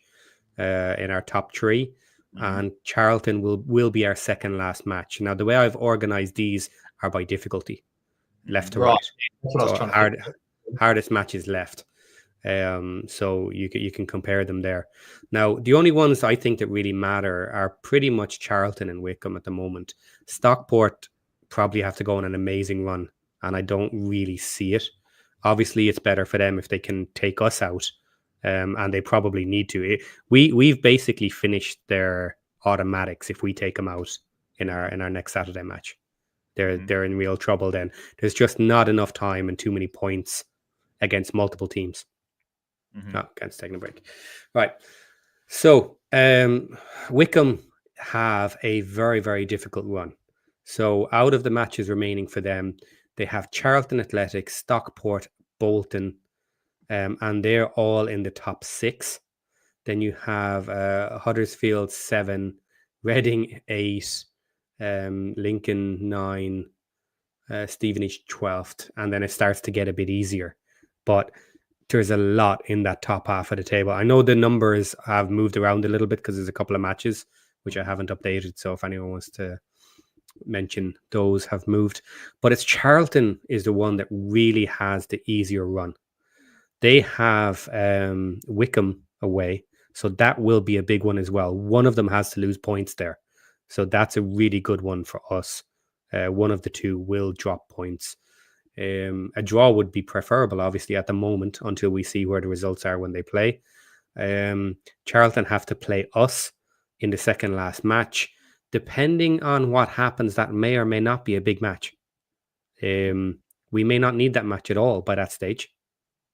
in our top three, and Charlton will be our second last match. Now, the way I've organized these are by difficulty, left to right. That's what I was trying to hardest matches left. So you can compare them there. Now, the only ones I think that really matter are pretty much Charlton and Wickham at the moment. Stockport probably have to go on an amazing run, and I don't really see it. Obviously, it's better for them if they can take us out, and they probably need to. We've basically finished their automatics if we take them out in our next Saturday match. They're in real trouble then. There's just not enough time and too many points against multiple teams. Against taking a break. Right. So Wickham have a very, very difficult run. So out of the matches remaining for them, they have Charlton Athletic, Stockport, Bolton, and they're all in the top 6. Then you have Huddersfield 7, Reading 8, Lincoln 9, Stevenage 12th, and then it starts to get a bit easier. But there's a lot in that top half of the table. I know the numbers have moved around a little bit because there's a couple of matches which I haven't updated. So if anyone wants to mention, those have moved. But it's Charlton is the one that really has the easier run. They have Wickham away, so that will be a big one as well. One of them has to lose points there. So that's a really good one for us. One of the two will drop points. A draw would be preferable, obviously, at the moment until we see where the results are when they play. Charlton have to play us in the second last match. Depending on what happens, that may or may not be a big match. We may not need that match at all by that stage.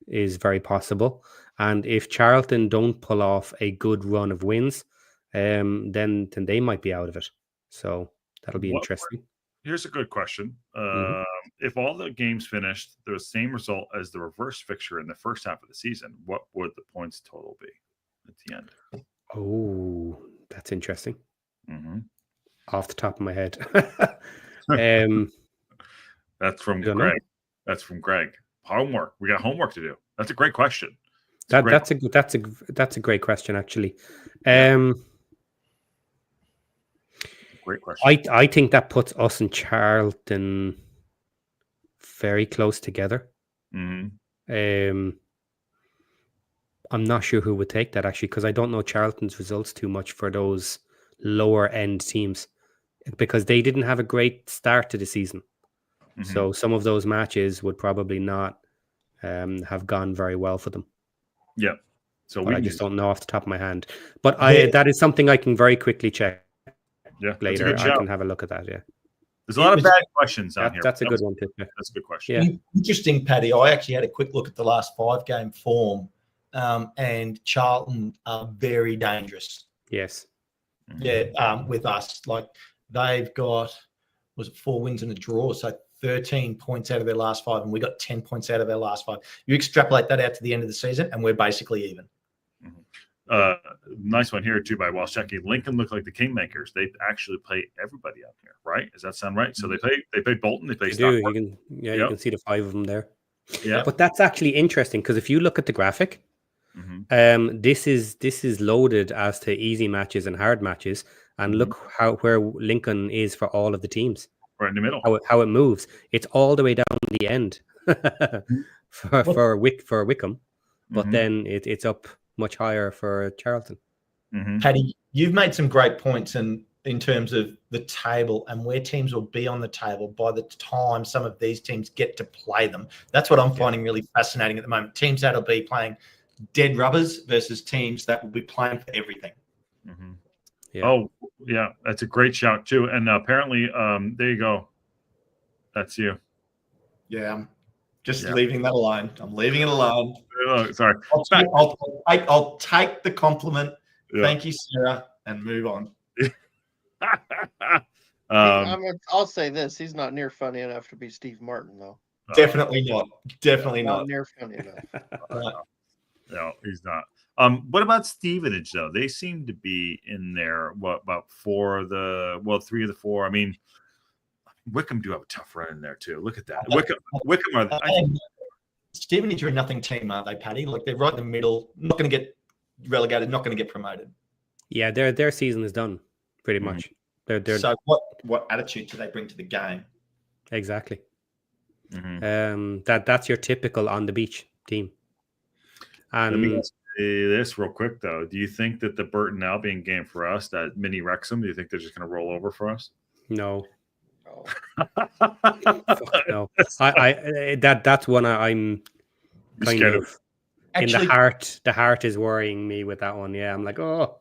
Is very possible. And if Charlton don't pull off a good run of wins, then they might be out of it. So that'll be interesting. Here's a good question. If all the games finished the same result as the reverse fixture in the first half of the season, what would the points total be at the end? Oh, that's interesting. Off the top of my head. That's from Greg. That's from Greg. Homework. We got homework to do. That's a great question. That's a great question, actually. Great question. I think that puts us and Charlton very close together. I'm not sure who would take that, actually, because I don't know Charlton's results too much for those lower end teams, because they didn't have a great start to the season. So some of those matches would probably not have gone very well for them. Yeah. So I just don't know off the top of my hand. But that is something I can very quickly check. Yeah, later I can have a look at that. Yeah, there's a lot of bad questions on here. That's a good one too. That's a good question. Yeah, interesting, Paddy. I actually had a quick look at the last 5-game form, and Charlton are very dangerous. Yes. Yeah, with us, like they've got 4 wins and a draw, so 13 points out of their last 5, and we got 10 points out of their last 5. You extrapolate that out to the end of the season, and we're basically even. Nice one here too by Walsh checking. Lincoln look like the Kingmakers. They actually play everybody out here, right? Does that sound right? So they play Bolton, they play Stockport. You can see the 5 of them there. Yeah, but that's actually interesting because if you look at the graphic, this is loaded as to easy matches and hard matches, and look where Lincoln is for all of the teams. Right in the middle. How it moves. It's all the way down the end for Wickham, but then it's up much higher for Charlton. Paddy, you've made some great points in terms of the table and where teams will be on the table by the time some of these teams get to play them. That's what I'm finding really fascinating at the moment. Teams that will be playing dead rubbers versus teams that will be playing for everything. Yeah. Oh, yeah, that's a great shout too. And apparently, there you go. That's you. Yeah, I'm just leaving that alone. I'm leaving it alone. Oh, sorry. I'll take the compliment. Yeah. Thank you, Sarah, and move on. I'll say this: he's not near funny enough to be Steve Martin, though. Definitely not. Definitely Not not. near funny enough. No, he's not. What about Stevenage though? They seem to be in there. What about 3 of the 4? I mean, Wickham do have a tough run in there too. Look at that. Wickham are. Stevenage are a nothing team, aren't they, Paddy? Like they're right in the middle. Not going to get relegated. Not going to get promoted. Yeah, their season is done pretty much. So what attitude do they bring to the game? Exactly. Mm-hmm. That's your typical on the beach team. And let me ask you this real quick though. Do you think that the Burton Albion game for us, that mini Wrexham, do you think they're just going to roll over for us? No. No. That's one I'm kind of actually, in the heart. The heart is worrying me with that one. Yeah, I'm like, oh.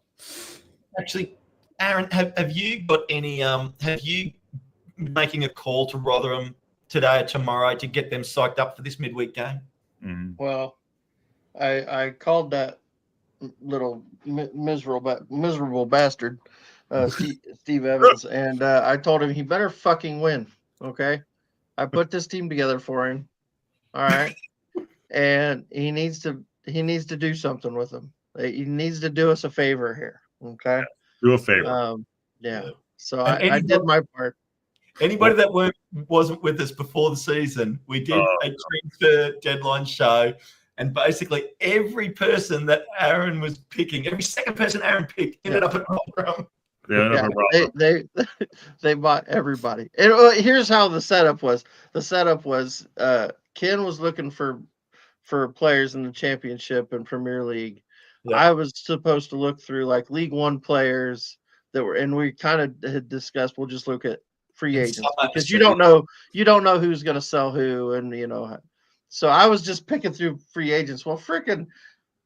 Actually, Aaron, have you got any? Have you making a call to Rotherham today or tomorrow to get them psyched up for this midweek game? Mm-hmm. Well, I called that little miserable bastard, Steve Evans, and I told him he better fucking win. Okay, I put this team together for him. All right, and he needs to do something with them. He needs to do us a favor here. Okay, do a favor. Yeah. So I did my part. Anybody that wasn't with us before the season, we did a transfer deadline show. And basically, every person that Aaron was picking, every second person Aaron picked, ended up at Rotherham. They bought everybody. And here's how the setup was. The setup was Ken was looking for players in the Championship and Premier League. Yeah. I was supposed to look through like League One players that were, and we kind of had discussed. We'll just look at free agents because you don't know who's going to sell who, and you know. So I was just picking through free agents. Well, freaking,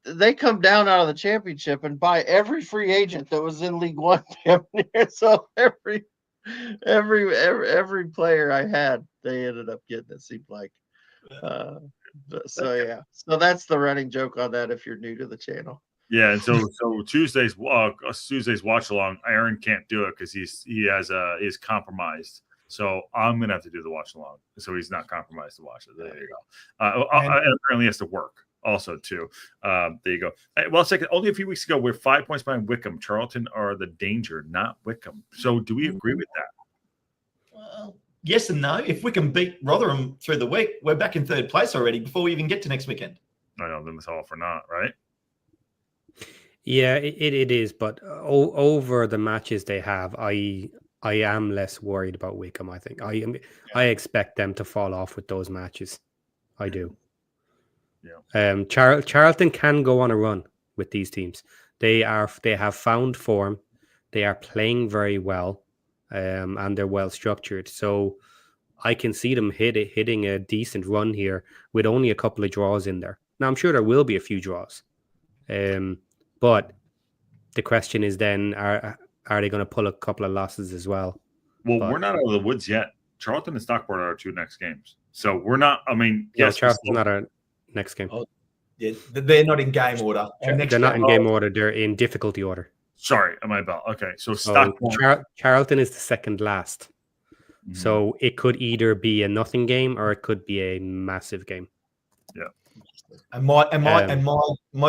they come down out of the Championship and buy every free agent that was in League One. So every player I had, they ended up getting. It seemed like. So that's the running joke on that. If you're new to the channel. Yeah, and so Tuesday's watch along, Aaron can't do it because he's compromised. So I'm gonna have to do the watch along, so he's not compromised to watch it. There you go. And apparently he has to work also too. There you go. Well, second, only a few weeks ago, we're 5 points behind Wickham. Charlton are the danger, not Wickham. So do we agree with that? Well, yes and no. If Wickham beat Rotherham through the week, we're back in third place already before we even get to next weekend. I know, then it's all for naught, right? Yeah, it is. But over the matches they have, I am less worried about Wickham. I think I expect them to fall off with those matches. I do. Yeah. Charlton can go on a run with these teams. They have found form. They are playing very well, and they're well structured. So I can see them hitting a decent run here with only a couple of draws in there. Now I'm sure there will be a few draws, but the question is then are they going to pull a couple of losses as well? Well, we're not out of the woods yet. Charlton and Stockport are our 2 next games. So we're not, I mean, yes. Charlton's not our next game. Oh, yeah, they're not in game order. They're not in game order. They're in difficulty order. Sorry, my bad. Okay, so Stockport. Charlton is the second last. Mm-hmm. So it could either be a nothing game or it could be a massive game. Yeah. And my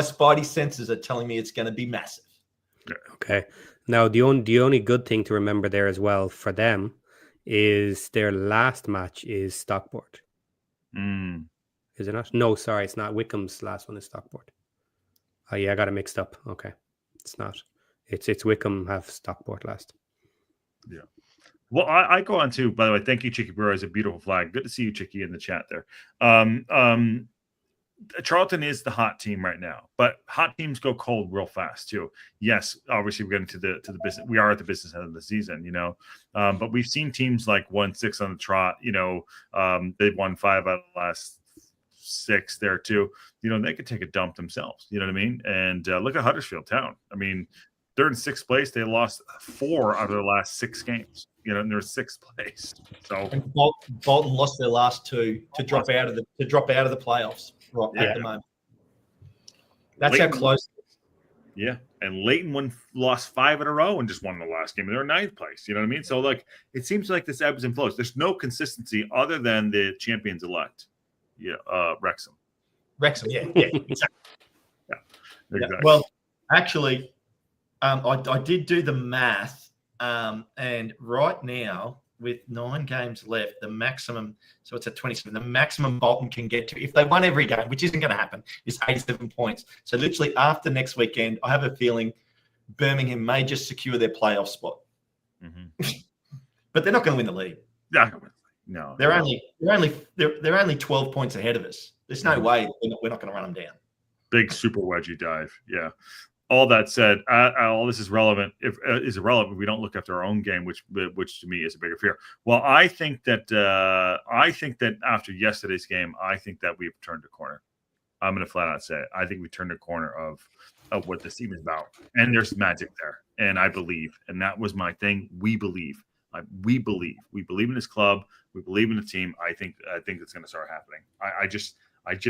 spidey senses are telling me it's going to be massive. Yeah. Okay. Now, the only good thing to remember there as well for them is their last match is Stockport. Is it not? No, sorry, it's not. Wickham's last one is Stockport. Oh, yeah, I got it mixed up. Okay. It's not. It's Wickham have Stockport last. Yeah. Well, I go on too, by the way. Thank you, Chicky Brewer. It's a beautiful flag. Good to see you, Chicky, in the chat there. Charlton is the hot team right now, but hot teams go cold real fast too. Yes, obviously we're getting to the business. We are at the business end of the season, you know. But we've seen teams like 1-6 on the trot. You know, they've won 5 out of the last 6 there too. You know, they could take a dump themselves. You know what I mean? And look at Huddersfield Town. I mean, they're in 6th place. They lost 4 out of their last 6 games. You know, and they're 6th place. So and Bolton lost their last 2 to drop out of the playoffs. Right at the moment. That's how close. Yeah. And Leighton lost 5 in a row and just won the last game. They were 9th place. You know what I mean? So, like, it seems like this ebbs and flows. There's no consistency other than the champions elect. Yeah, Wrexham. Wrexham, yeah, exactly. Yeah, Yeah. exactly. Well, actually, I did do the math, and right now, with 9 games left, the maximum, so it's at 27, the maximum Bolton can get to, if they won every game, which isn't going to happen, is 87 points. So literally after next weekend, I have a feeling Birmingham may just secure their playoff spot. Mm-hmm. But they're not going to win the league. No. They're only 12 points ahead of us. There's no way we're not going to run them down. Big super wedgie dive. Yeah. All that said, all this is relevant. Is irrelevant if we don't look after our own game, which to me is a bigger fear. Well, I think that after yesterday's game, I think that we've turned a corner. I'm going to flat out say it. I think we turned a corner of what this team is about, and there's magic there, and I believe, and that was my thing. We believe. We believe in this club. We believe in the team. I think it's going to start happening. I just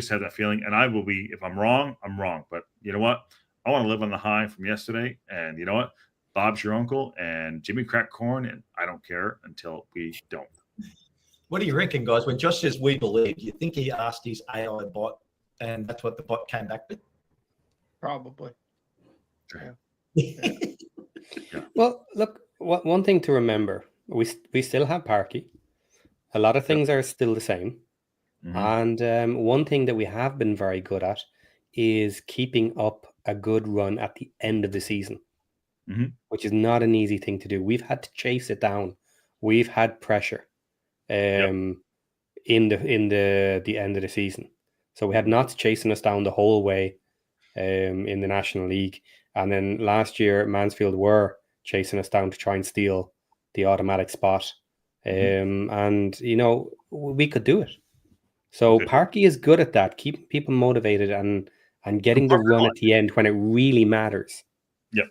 have that feeling, and I will be. If I'm wrong, I'm wrong. But you know what? I want to live on the high from yesterday, and you know what? Bob's your uncle, and Jimmy cracked corn, and I don't care until we don't. What do you reckon, guys? When Josh says we believe, do you think he asked his AI bot, and that's what the bot came back with? Probably. Yeah. Well, look, one thing to remember, we still have Parky. A lot of things are still the same. Mm-hmm. And one thing that we have been very good at is keeping up a good run at the end of the season, which is not an easy thing to do. We've had to chase it down. We've had pressure in the end of the season. So we had Notts chasing us down the whole way in the National League. And then last year, Mansfield were chasing us down to try and steal the automatic spot. And, you know, we could do it. So Parky is good at that, keeping people motivated and getting the run at the end when it really matters. Yep.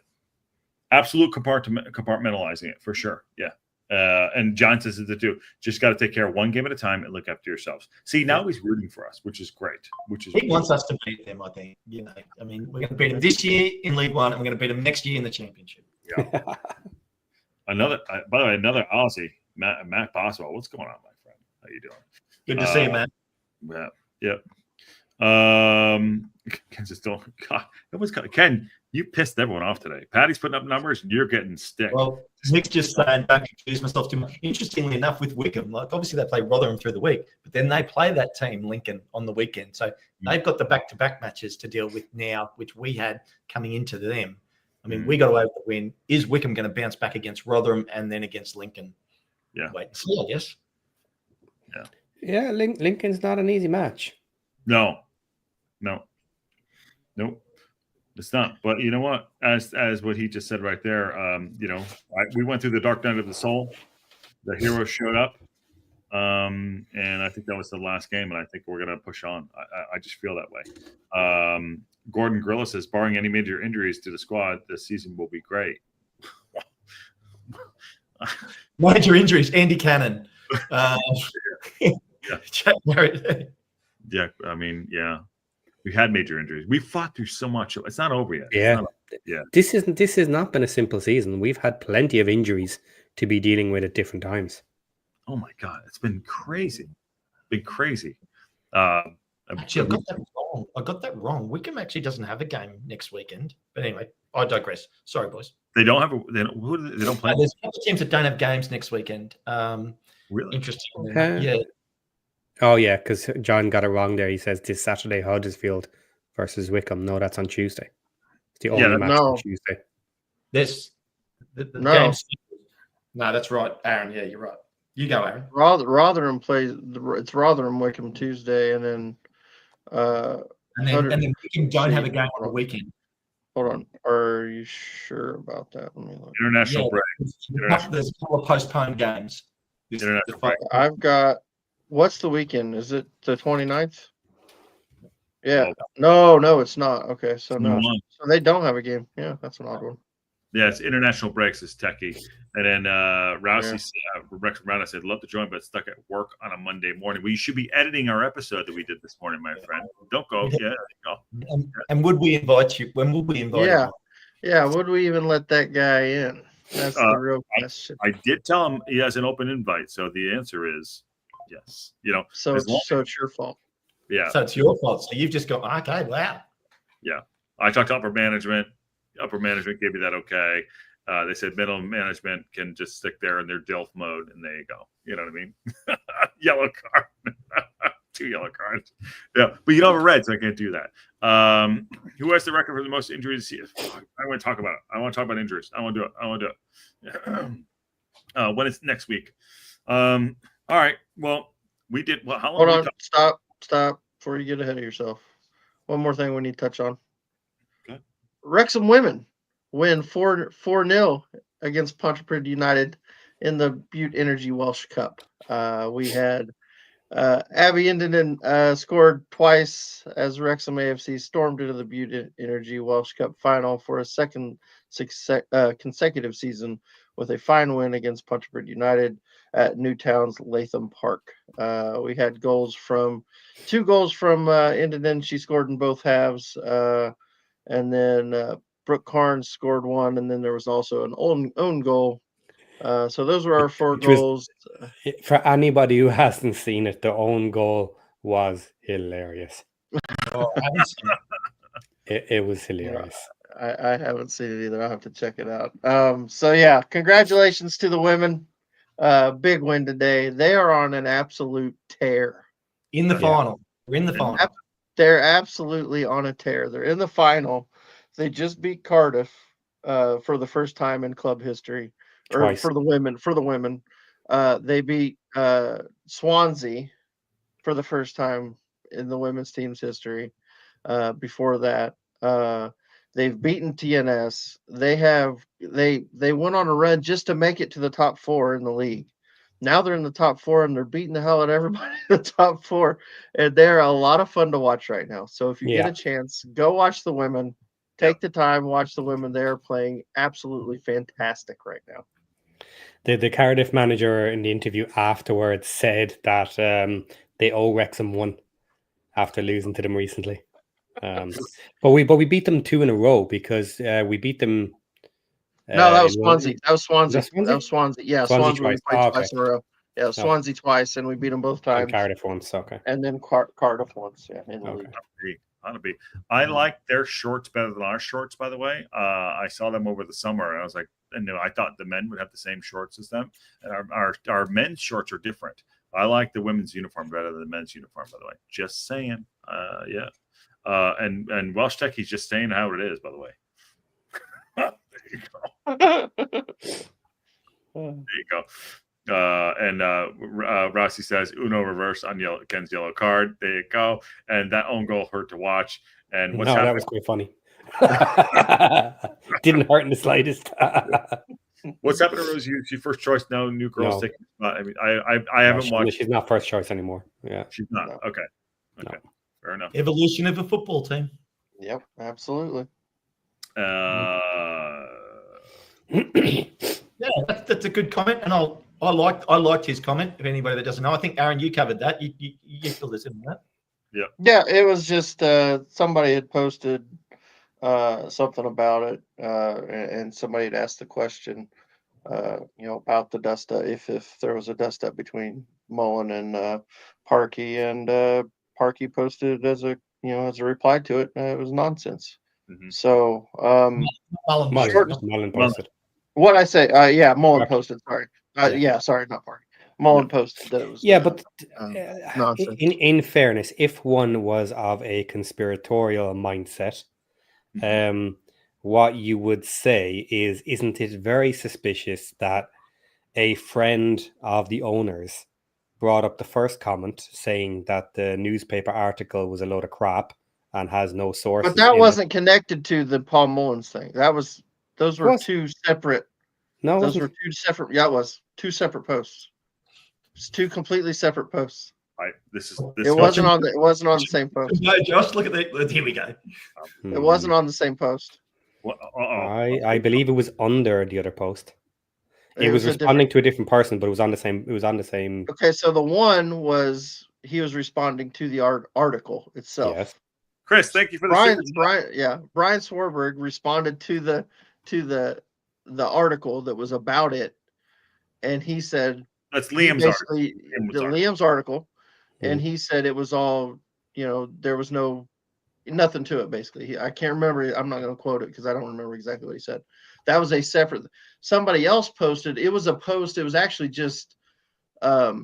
Absolute compartmentalizing it for sure. Yeah. And John says it too. Just got to take care of one game at a time and look after yourselves. See, now he's rooting for us, which is great. He wants us to beat them, I think. You know, I mean, we're going to beat them this year in League One, and we're going to beat them next year in the Championship. Yeah. By the way, another Aussie, Matt Boswell. What's going on, my friend? How you doing? Good to see you, Matt. Yeah. Ken's still. God, Ken, you pissed everyone off today. Patty's putting up numbers, and you're getting stick. Well, Nick's just saying, don't confuse myself too much. Interestingly enough, with Wickham, like obviously they play Rotherham through the week, but then they play that team, Lincoln, on the weekend. So they've got the back-to-back matches to deal with now, which we had coming into them. I mean, we got away with the win. Is Wickham going to bounce back against Rotherham and then against Lincoln? Yeah. Wait and see, I guess. Yeah, Lincoln's not an easy match. No. It's not. But you know what? As what he just said right there, you know, we went through the dark night of the soul. The heroes showed up. And I think that was the last game, and I think we're going to push on. I just feel that way. Gordon Grilla says, barring any major injuries to the squad, this season will be great. Major injuries, Andy Cannon. Yeah, I mean, yeah. We had major injuries. We fought through so much. It's not over yet. Yeah. Yeah. This has not been a simple season. We've had plenty of injuries to be dealing with at different times. Oh my God. It's been crazy. Actually, I got that wrong. Wickham actually doesn't have a game next weekend. But anyway, I digress. Sorry, boys. They don't have they don't play. There's a couple of teams that don't have games next weekend. Really? Interesting. Yeah. Oh, yeah, because John got it wrong there. He says this Saturday, Huddersfield versus Wickham. No, that's on Tuesday. It's the only match on Tuesday. There's the games. No, that's right, Aaron. Yeah, you're right. You go, Aaron. Rotherham plays. It's Rotherham Wickham Tuesday, and then Wickham don't have a game on the weekend. Hold on. Are you sure about that? Let me look. International break. There's a couple of postponed games. International break. I've got. What's the weekend? Is it the 29th? Yeah. No, it's not. Okay, so no. So they don't have a game. Yeah, that's an odd one. Yeah, it's international breaks is techie. And then Rousey, Rowdy said, love to join, but stuck at work on a Monday morning. Well, you should be editing our episode that we did this morning, my friend. Don't go. Yeah. And would we invite you? When would we invite you? Yeah, would we even let that guy in? That's the real question. I did tell him he has an open invite, so the answer is yes. So it's your fault. Yeah. So it's your fault. So you've just got okay. Wow. Yeah, I talked to upper management. Upper management gave me that okay. They said middle management can just stick there in their DILF mode, and there you go. You know what I mean? Yellow card. 2 yellow cards. Yeah, but you don't have a red, so I can't do that. Who has the record for the most injuries? I want to talk about it. I want to talk about injuries. I want to do it. When it's next week. All right. Well, we did. Well, how long? Hold on. Stop before you get ahead of yourself. One more thing we need to touch on. Okay. Wrexham women win 4-0 against Pontypridd United in the Butte Energy Welsh Cup. We had Abby Indenden scored twice as Wrexham AFC stormed into the Butte Energy Welsh Cup final for a second consecutive season with a fine win against Pontypridd United at Newtown's Latham Park. We had two goals from Indenden. She scored in both halves. And then Brooke Carnes scored one, and then there was also an own goal. So those were our 4 goals. For anybody who hasn't seen it, the own goal was hilarious. Oh, I haven't seen it. It was hilarious. I haven't seen it either. I'll have to check it out. So yeah, congratulations to the women. Big win today. They are on an absolute tear. In the final. We're in the final. They're absolutely on a tear. They're in the final. They just beat Cardiff for the first time in club history. Twice. Or for the women. They beat Swansea for the first time in the women's team's history. Before that, they've beaten TNS. They went on a run just to make it to the top 4 in the league. Now they're in the top 4 and they're beating the hell out of everybody in the top 4. And they're a lot of fun to watch right now. So if you get a chance, go watch the women. Take the time, watch the women. They're playing absolutely fantastic right now. The Cardiff manager in the interview afterwards said that they owe Wrexham 1 after losing to them recently. But we beat them 2 in a row because we beat them. No, that was Swansea. That was Swansea. That was Swansea. Yeah, Swansea twice. Twice in a row. Yeah, Swansea twice, and we beat them both times. And Cardiff once, okay. And then Cardiff once, in the league. I like their shorts better than our shorts, by the way. I saw them over the summer, and I was like, I thought the men would have the same shorts as them. And our men's shorts are different. I like the women's uniform better than the men's uniform, by the way. Just saying. Yeah. And Welsh Tech, he's just saying how it is, by the way. There you go. There you go. And Rossi says Uno reverse on Ken's yellow card. There you go. And that own goal hurt to watch. And what's happening? That was quite funny. Didn't hurt in the slightest. What's happened to Rosie? She first choice now. New girls taking. I mean, I haven't watched. She's not first choice anymore. Yeah, she's not. No. Okay. No. Fair enough. Evolution of a football team. Yep, absolutely. Yeah, that's a good comment, and I liked his comment. If anybody that doesn't know, I think Aaron, you covered that. You filled us in on that. Yeah. Yeah, it was just somebody had posted something about it, and somebody had asked the question, about the dust up, if there was a dust up between Mullen and Parkey, and Parkey posted as a reply to it. It was nonsense. Mm-hmm. So Mullen posted. What I say? Mullen posted. Sorry. Sorry, not Parkey. Mullen posted that it was. But nonsense. In fairness, if one was of a conspiratorial mindset, what you would say is, isn't it very suspicious that a friend of the owners brought up the first comment saying that the newspaper article was a load of crap and has no source? But that wasn't connected to the Paul Mullins thing. Those were 2 separate. No, those were 2 separate. Yeah, it was 2 separate posts. It's 2 completely separate posts. It wasn't on the same post. No, Josh, look at here we go. It wasn't on the same post. I believe it was under the other post. It was responding to a different person, but it was on the same. Okay, so the one was he was responding to the article itself. Yes. Chris, thank you for the Brian Swarberg responded to the article that was about it, and he said that's Liam's article. Liam's article, and he said it was all, there was nothing to it. Basically, I can't remember. I'm not going to quote it because I don't remember exactly what he said. That was a separate. Somebody else posted. It was a post. It was actually just. It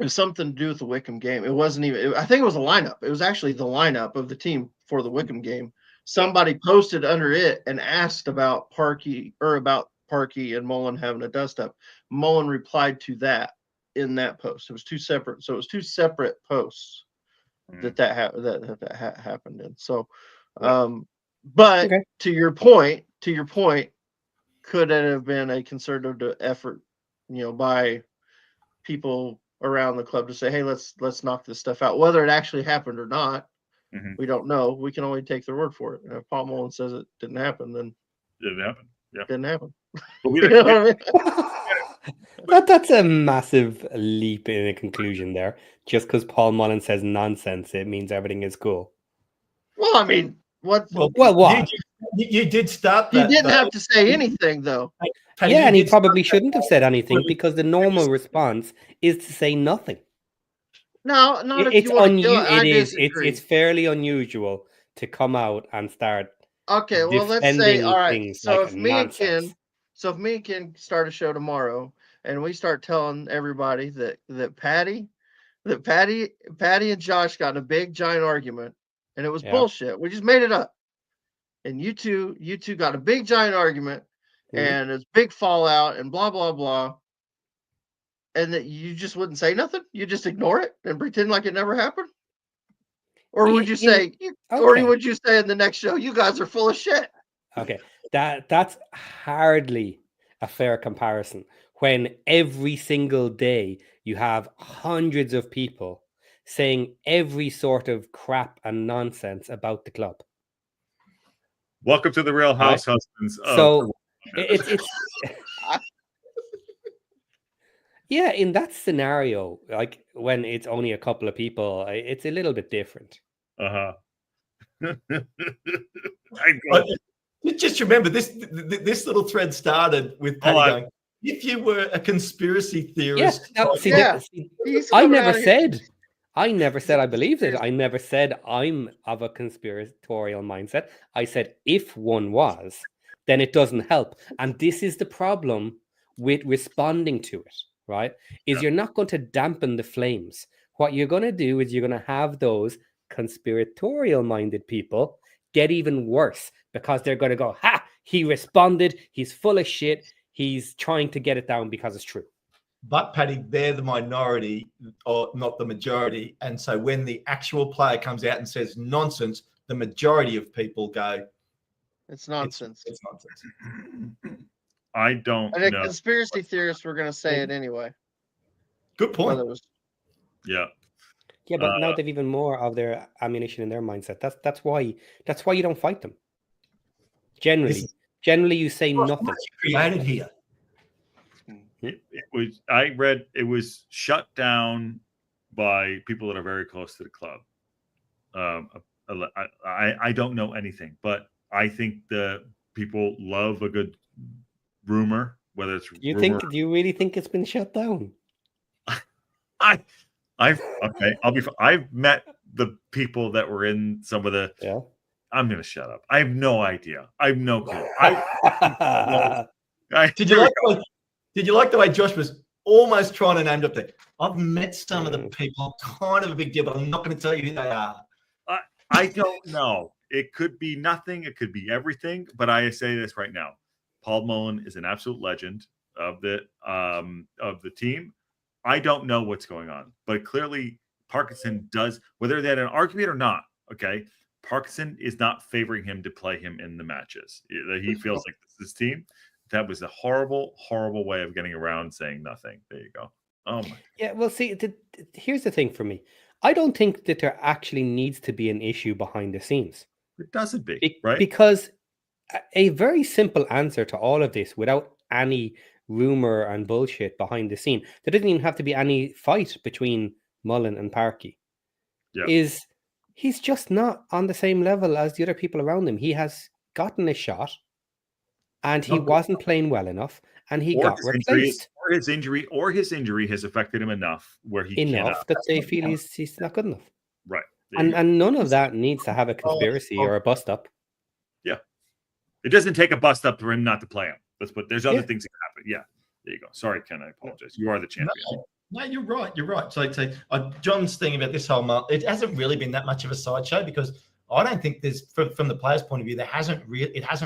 was something to do with the Wickham game. It wasn't even. I think it was a lineup. It was actually the lineup of the team for the Wickham game. Somebody posted under it and asked about Parky and Mullen having a dust up. Mullen replied to that in that post. It was two separate. So it was two separate posts that happened in. So, but okay. to your point, could it have been a concerted effort, by people around the club to say, hey, let's knock this stuff out. Whether it actually happened or not, we don't know. We can only take their word for it. And if Paul Mullen says it didn't happen, then it didn't happen. Yeah, didn't happen. That's a massive leap in a conclusion there. Just because Paul Mullen says nonsense, it means everything is cool. Well, I mean, what? Well, what? You did start that. You didn't have to say anything, though. Yeah, and he probably shouldn't have said anything because the normal response is to say nothing. No, not if you want to do it. It's fairly unusual to come out and start. Okay, well, let's say, all right. So if me and Ken start a show tomorrow, and we start telling everybody that Patty and Josh got in a big giant argument, and it was bullshit. We just made it up. And you two got a big giant argument, and it's big fallout, and blah blah blah. And that you just wouldn't say nothing. You just ignore it and pretend like it never happened. Or would you say, or would you say in the next show, you guys are full of shit? Okay, that's hardly a fair comparison. When every single day you have hundreds of people saying every sort of crap and nonsense about the club. Welcome to the Real House Husbands. So it's yeah, in that scenario, like when it's only a couple of people, it's a little bit different. Just remember this little thread started with Patty going, if you were a conspiracy theorist. I never said I believed it. I never said I'm of a conspiratorial mindset. I said if one was, then it doesn't help. And this is the problem with responding to it, right? You're not going to dampen the flames. What you're going to do is you're going to have those conspiratorial minded people get even worse because they're going to go, he responded. He's full of shit. He's trying to get it down because it's true. But Paddy, they're the minority or not the majority. And so when the actual player comes out and says nonsense, the majority of people go, it's nonsense. It's nonsense. I don't know. Conspiracy theorists were going to say it anyway. Good point. Yeah. Yeah, but now they've even more of their ammunition in their mindset. That's why you don't fight them. Generally you say nothing. What's created here? It was shut down by people that are very close to the club. I don't know anything, but I think the people love a good rumor, whether it's do you really think it's been shut down? I've met the people that were in some of the. Yeah. I'm gonna shut up. I have no idea. I have no clue. Did you like the way Josh was almost trying to name up there? I've met some of the people, kind of a big deal, but I'm not going to tell you who they are. I don't know. It could be nothing. It could be everything. But I say this right now: Paul Mullen is an absolute legend of the team. I don't know what's going on, but clearly Parkinson does, whether they had an argument or not. Okay, Parkinson is not favoring him to play him in the matches. He feels like this is his team. That was a horrible, horrible way of getting around saying nothing. There you go. Oh my. Yeah, well, see, here's the thing for me. I don't think that there actually needs to be an issue behind the scenes. It doesn't be, right? Because a very simple answer to all of this, without any rumor and bullshit behind the scene, there doesn't even have to be any fight between Mullen and Parky, is He's just not on the same level as the other people around him. He has gotten a shot, and he wasn't playing well enough, and he got replaced. His injury has affected him enough where he cannot. That they feel he's not good enough. Right. And none of that needs to have a conspiracy or a bust up. Yeah. It doesn't take a bust up for him not to play him. There's other things that can happen. Yeah. There you go. Sorry, Ken. I apologize. You are the champion. No, you're right. You're right. So John's thing about this whole month, it hasn't really been that much of a sideshow because I don't think there's from the players' point of view, it hasn't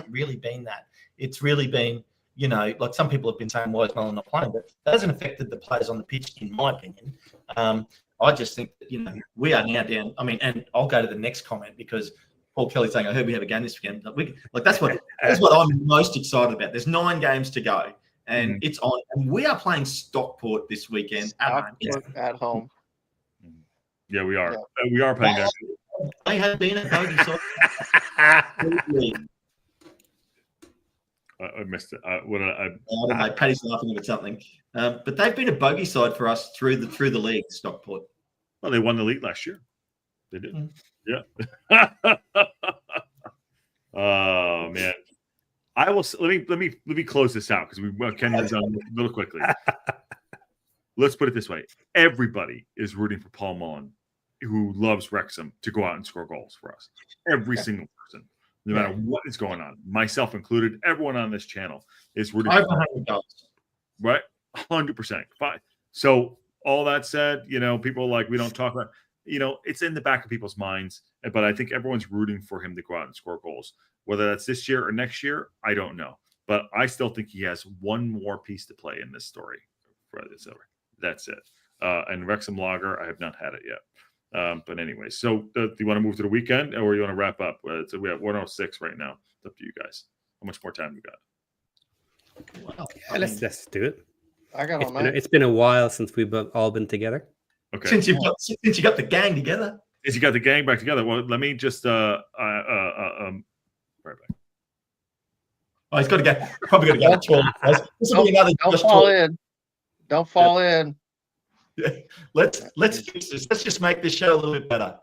really been that. It's really been, like some people have been saying, why is Mullen not playing? But that hasn't affected the players on the pitch, in my opinion. I just think that, we are now down. I mean, and I'll go to the next comment because Paul Kelly's saying, I heard we have a game this weekend. That's what I'm most excited about. There's 9 games to go. And it's on, and we are playing Stockport this weekend at home. Yeah, we are. Yeah. We are playing that. They have been a bogey side. I missed it. I don't know. Paddy's laughing at something, but they've been a bogey side for us through the league. Stockport. Well, they won the league last year. They did. Yeah. Oh man. I will let me close this out because we can move on a little quickly. Let's put it this way: everybody is rooting for Paul Mullen, who loves Wrexham, to go out and score goals for us. Every single person, no matter what is going on, myself included. Everyone on this channel is rooting for $500. Right, 100%. Fine. So all that said, people we don't talk about. It's in the back of people's minds, but I think everyone's rooting for him to go out and score goals. Whether that's this year or next year, I don't know. But I still think he has one more piece to play in this story for this over. That's it. And Wrexham Lager, I have not had it yet. But anyway, so do you want to move to the weekend or you want to wrap up? So we have 106 right now. It's up to you guys. How much more time we got? Wow. Yeah, let's do it. I got it's been a while since we've all been together. Okay. Since you got the gang together. Since you got the gang back together. Well, let me just right back. Oh, he's got to go. Probably got to go to 12. This will be another. Don't fall in. Don't fall in. Yeah. Let's fix this. Let's just make this show a little bit better.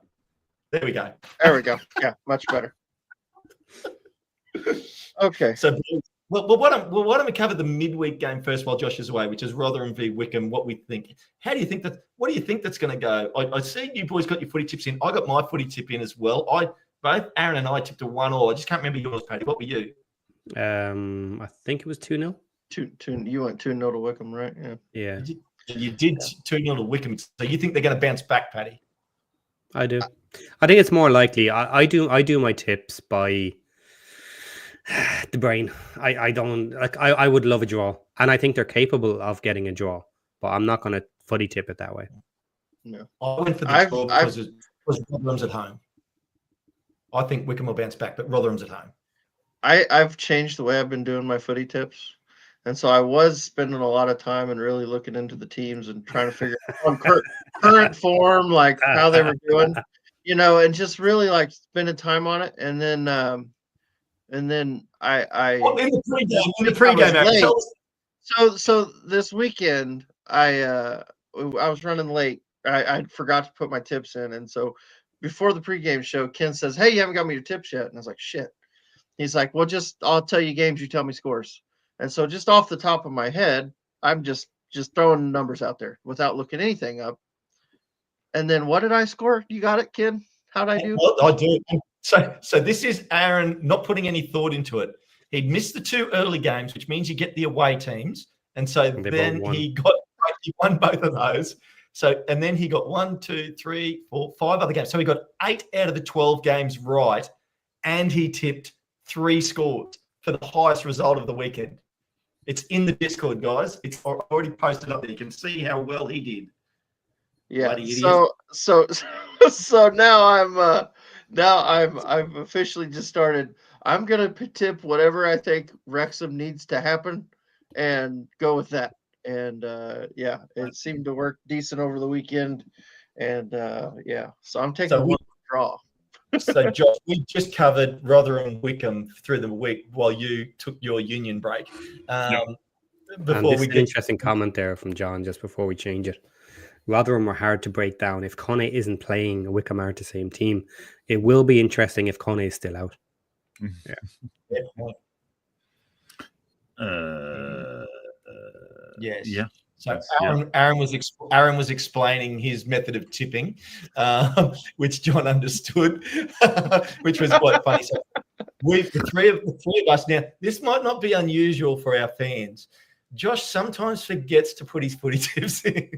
There we go. There we go. Yeah, much better. Okay. So, why don't we cover the midweek game first while Josh is away, which is Rotherham v Wickham. What we think? How do you think that? What do you think that's going to go? I see you boys got your footy tips in. I got my footy tip in as well. Both Aaron and I tipped a 1-1. I just can't remember yours, Paddy. What were you? I think it was 2-0. 2-2. You went 2-0 to Wickham, right? Yeah. You did 2-0 to Wickham. So you think they're going to bounce back, Paddy? I do. I think it's more likely. I do my tips by the brain. I don't like. I would love a draw, and I think they're capable of getting a draw. But I'm not going to footy tip it that way. No, I went for the draw because Rotherham's at home. I think Wickham will bounce back, but Rotherham's at home. I've changed the way I've been doing my footy tips. And so I was spending a lot of time and really looking into the teams and trying to figure out current form, like how they were doing, and just really spending time on it. And then I in the pregame. So this weekend I was running late. I forgot to put my tips in, and so before the pregame show, Ken says, "Hey, you haven't got me your tips yet," and I was like, "Shit." He's like, "Well, I'll tell you games, you tell me scores." And so just off the top of my head, I'm just throwing numbers out there without looking anything up. And then what did I score? You got it, kid? How'd I do? I do. So this is Aaron not putting any thought into it. He'd missed the 2 early games, which means you get the away teams. And so then he won both of those. So, and then he got 1, 2, 3, 4, 5 other games. So he got 8 out of the 12 games right. And he tipped 3 scores for the highest result of the weekend. It's in the Discord, guys. It's already posted up there. You can see how well he did. Yeah. So now I've officially just started. I'm gonna tip whatever I think Wrexham needs to happen, and go with that. And it seemed to work decent over the weekend. And so I'm taking a draw. So, Josh, we just covered Rotherham Wickham through the week while you took your union break. Before we get interesting comment there from John just before we change it. Rotherham are hard to break down. If Conte isn't playing, Wickham aren't the same team. It will be interesting if Conte is still out. Yes. Yeah. So Aaron was explaining his method of tipping, which John understood, which was quite funny. So the three of us now. This might not be unusual for our fans. Josh sometimes forgets to put his footy tips in,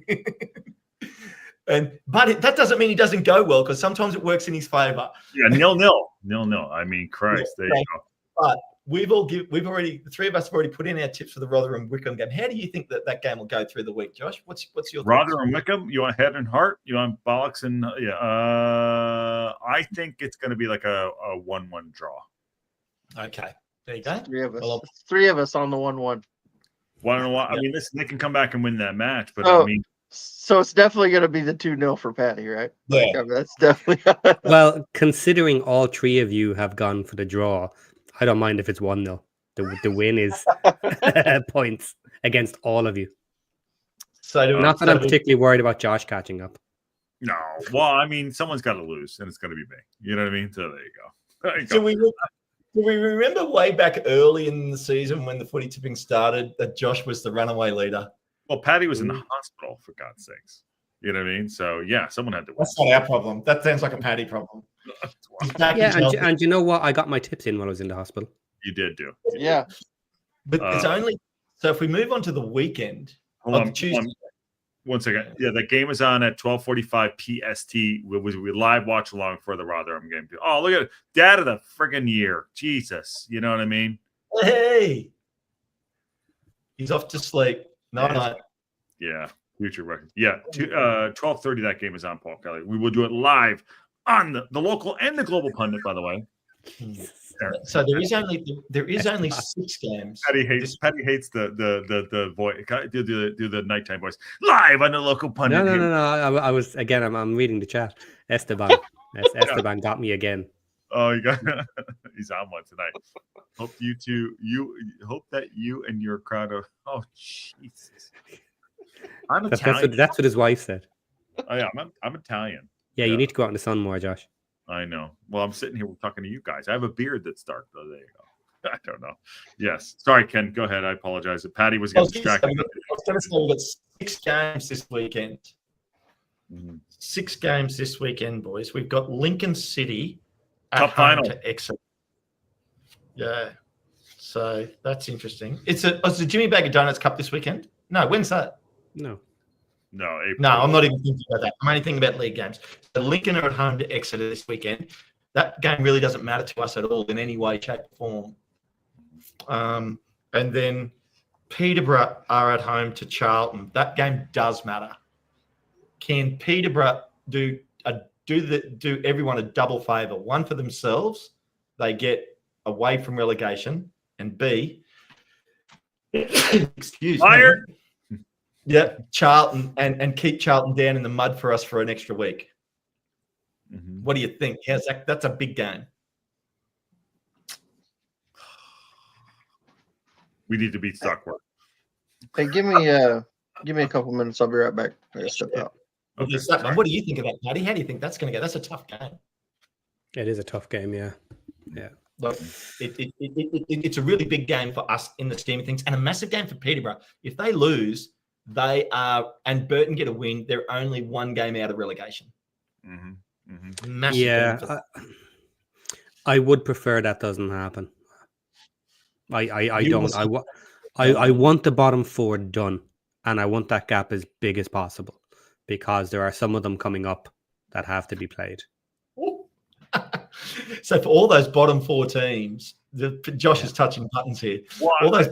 but that doesn't mean he doesn't go well, because sometimes it works in his favour. Yeah, 0-0. I mean, Christ, there you go. But the three of us have already put in our tips for the Rotherham Wickham game. How do you think that game will go through the week, Josh? What's your Rotherham Wickham? You want head and heart? You want bollocks and I think it's going to be like a 1-1 draw. Okay, there you go. Three of us on the 1-1. 1-1. I mean, listen, they can come back and win that match, but so it's definitely going to be the 2-0 for Patty, right? Yeah, I mean, that's definitely. Well, considering all three of you have gone for the draw, I don't mind if it's 1-0. The win is points against all of you. So not that I'm particularly worried about Josh catching up. No, well, I mean, someone's got to lose, and it's going to be me. You know what I mean? So there you go. Do we remember way back early in the season when the footy tipping started that Josh was the runaway leader? Well, Patty was in the hospital, for God's sakes. You know what I mean? So, yeah, someone had to win. That's not our problem. That sounds like a Patty problem. And you know what? I got my tips in while I was in the hospital. You did do. Yeah. But it's only... So if we move on to the weekend... Hold on. Tuesday. One second. Yeah, the game is on at 12:45 PST. We live watch along for the Rotherham game. Oh, look at it. Dad of the friggin' year. Jesus. You know what I mean? Hey. He's off to sleep. Night. Yeah. Future record. Yeah. 12:30 that game is on, Paul Kelly. We will do it live on the local and the global pundit, by the way. So there is only 6 games. Patty hates the voice. Do the nighttime voice live on the local pundit. No. I was again. I'm reading the chat. Esteban got me again. Oh, he's on one tonight. Hope hope that you and your crowd are. Oh, Jesus. I'm Italian. That's what his wife said. Oh yeah, I'm Italian. Yeah, you need to go out in the sun more, Josh. I know. Well, I'm sitting here talking to you guys. I have a beard that's dark, though. There you go. I don't know. Yes. Sorry, Ken. Go ahead. I apologize. Patty was getting distracted. I was going to say we've got 6 games this weekend. 6 games this weekend, boys. We've got Lincoln City at home to Exeter. Yeah. So that's interesting. It's a Jimmy Bag of Donuts Cup this weekend? No, when's that? No, April. No, I'm not even thinking about that. I'm only thinking about league games. So Lincoln are at home to Exeter this weekend. That game really doesn't matter to us at all in any way, shape, or form. And then Peterborough are at home to Charlton. That game does matter. Can Peterborough do everyone a double favour? One for themselves, they get away from relegation, and B, excuse me. Yeah, Charlton and keep Charlton down in the mud for us for an extra week. What do you think? How's that? That's a big game. We need to beat Stockport. Hey, give me a couple minutes. I'll be right back. I gotta step out. Okay. What do you think of that, Patty? How do you think that's going to go? That's a tough game. It is a tough game, yeah. Look, it's a really big game for us in the scheme of things, and a massive game for Peterborough. If they lose, and Burton get a win, they're only 1 game out of relegation. Massive game for I would prefer that doesn't happen. I don't. I want the bottom 4 done, and I want that gap as big as possible, because there are some of them coming up that have to be played. So for all those bottom 4 teams, Josh is touching buttons here. All those,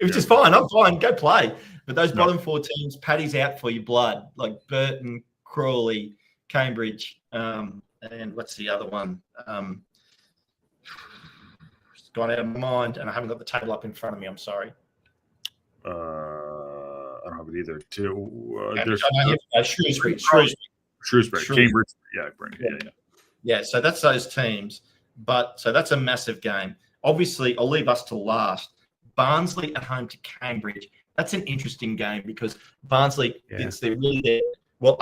which is fine. I'm fine. Go play. But those bottom 4 teams, Paddy's out for your blood, like Burton, Crawley, Cambridge, and what's the other one? It's gone out of my mind, and I haven't got the table up in front of me. I'm sorry. I don't have it either. There's Shrewsbury, Cambridge. Yeah, so that's those teams. So that's a massive game. Obviously, I'll leave us to last. Barnsley at home to Cambridge. that's an interesting game because Barnsley, it's they're really there. Well,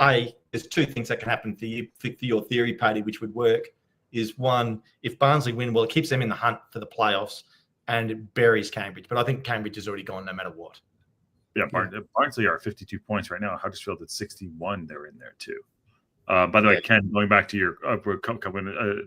there's two things that can happen for you for your theory, Paddy, which would work. Is one, if Barnsley win, well, it keeps them in the hunt for the playoffs and it buries Cambridge. But I think Cambridge has already gone no matter what. Yeah, Barnsley are 52 points right now. Huddersfield at 61. They're in there too. By the way, Ken, going back to your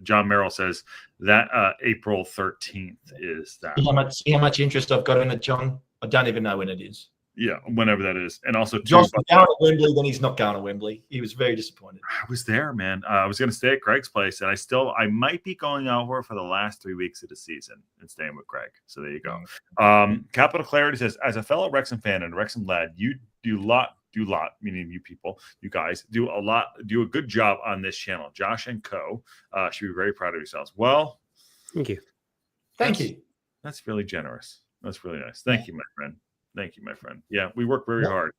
John Merrill says that April 13th is that. See how much interest I've got in it, John? I don't even know when it is. Yeah, whenever that is. And also, Josh was going to Wembley, then he's not going to Wembley. He was very disappointed. I was there, man. I was going to stay at Greg's place, and I might be going over for the last 3 weeks of the season and staying with Greg. So there you go. Capital Clarity says, as a fellow Wrexham fan and Wrexham lad, you do meaning you people, you guys do a good job on this channel. Josh and Co. Should be very proud of yourselves. Well, thank you. Thank you. That's really generous. That's really nice. Thank you, my friend. Thank you, my friend. Yeah, we work very hard.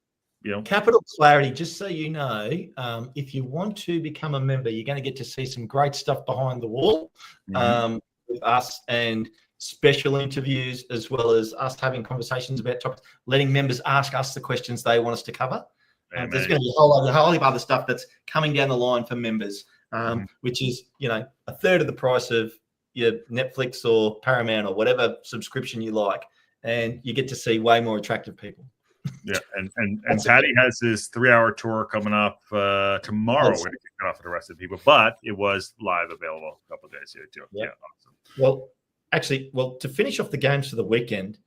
You know, Capital Clarity, just so you know, if you want to become a member, you're going to get to see some great stuff behind the wall with us and special interviews, as well as us having conversations about topics, letting members ask us the questions they want us to cover. There's going to be a whole heap of other stuff that's coming down the line for members, which is, a third of the price of your Netflix or Paramount or whatever subscription you like. And you get to see way more attractive people. Yeah, and Patty has his 3-hour tour coming up tomorrow. We're going to kick it off for the rest of the people, but it was live available a couple of days here too. Yeah, awesome. Well, to finish off the games for the weekend,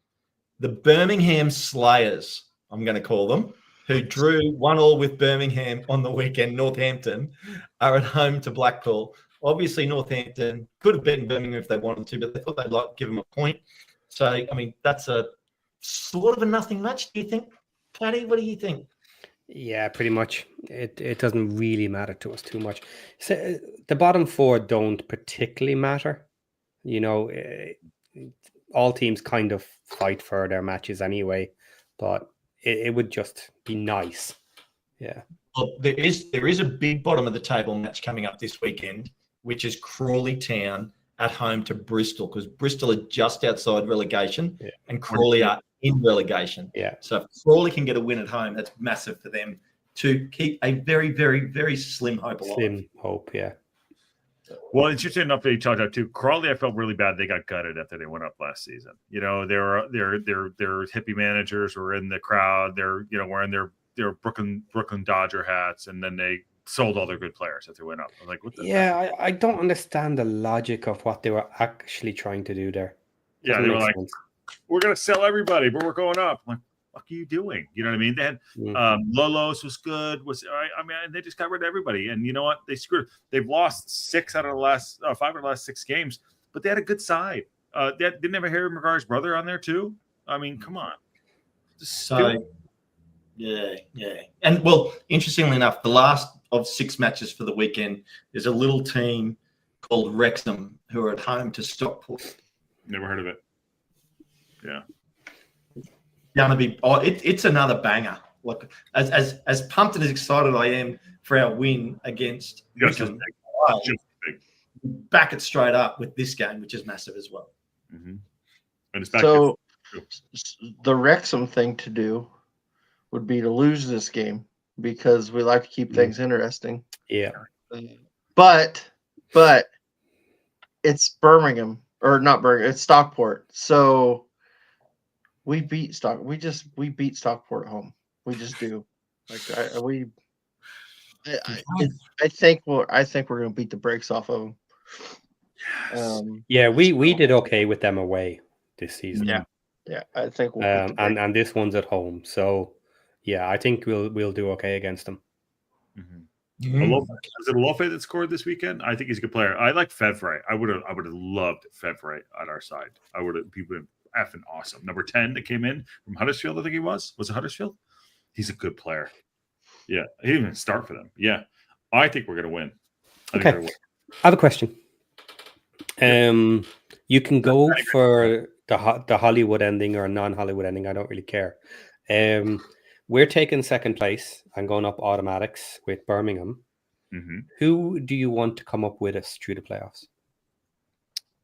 the Birmingham Slayers, I'm going to call them, who drew 1-1 with Birmingham on the weekend, Northampton, are at home to Blackpool. Obviously, Northampton could have beaten Birmingham if they wanted to, but they thought they'd give them a point. So, I mean, that's a sort of a nothing match, do you think? Paddy, what do you think? Yeah, pretty much. It doesn't really matter to us too much. So, the bottom four don't particularly matter. All teams kind of fight for their matches anyway, but it would just be nice. Yeah. Well, there is a big bottom of the table match coming up this weekend, which is Crawley Town at home to Bristol, because Bristol are just outside relegation and Crawley are in relegation. Yeah. So if Crawley can get a win at home, that's massive for them to keep a very, very, very slim hope alive. Slim hope, yeah. Well, it's interesting enough that you talked about too. Crawley, I felt really bad. They got gutted after they went up last season. Their hippie managers were in the crowd. They're wearing their Brooklyn Dodger hats, and then they sold all their good players that they went up. I'm like, what the heck? I don't understand the logic of what they were actually trying to do there. Yeah, they were like, we're going to sell everybody, but we're going up. I'm like, what are you doing? You know what I mean? They had Lolos was good. I mean, they just got rid of everybody. And you know what? They screwed. They've lost 5 out of the last 6 games, but they had a good side. They didn't have a Harry Maguire's brother on there too. I mean, come on. Yeah. And well, interestingly enough, the last of 6 matches for the weekend, there's a little team called Wrexham who are at home to Stockport. Never heard of it. Yeah. Gonna be it's another banger. Look, as pumped and as excited I am for our win against Wrexham, back it straight up with this game, which is massive as well. Mm-hmm. And it's back so the Wrexham thing to do would be to lose this game, because we like to keep things interesting. Yeah. But it's Birmingham, or not Birmingham, it's Stockport. So we beat Stockport at home. We just do. I think we're going to beat the brakes off of them. We did okay with them away this season. Yeah, I think we'll and this one's at home. So yeah, I think we'll do okay against them. Mm-hmm. Is it Olofe that scored this weekend? I think he's a good player. I like Fevre. I would have loved Fevre on our side. He would have effing awesome. Number 10 that came in from Huddersfield, I think he was. Was it Huddersfield? He's a good player. Yeah, he didn't even start for them. Yeah, I think we're gonna win. I have a question. You can go for the Hollywood ending or non-Hollywood ending. I don't really care. We're taking second place and going up automatics with Birmingham. Mm-hmm. Who do you want to come up with us through the playoffs?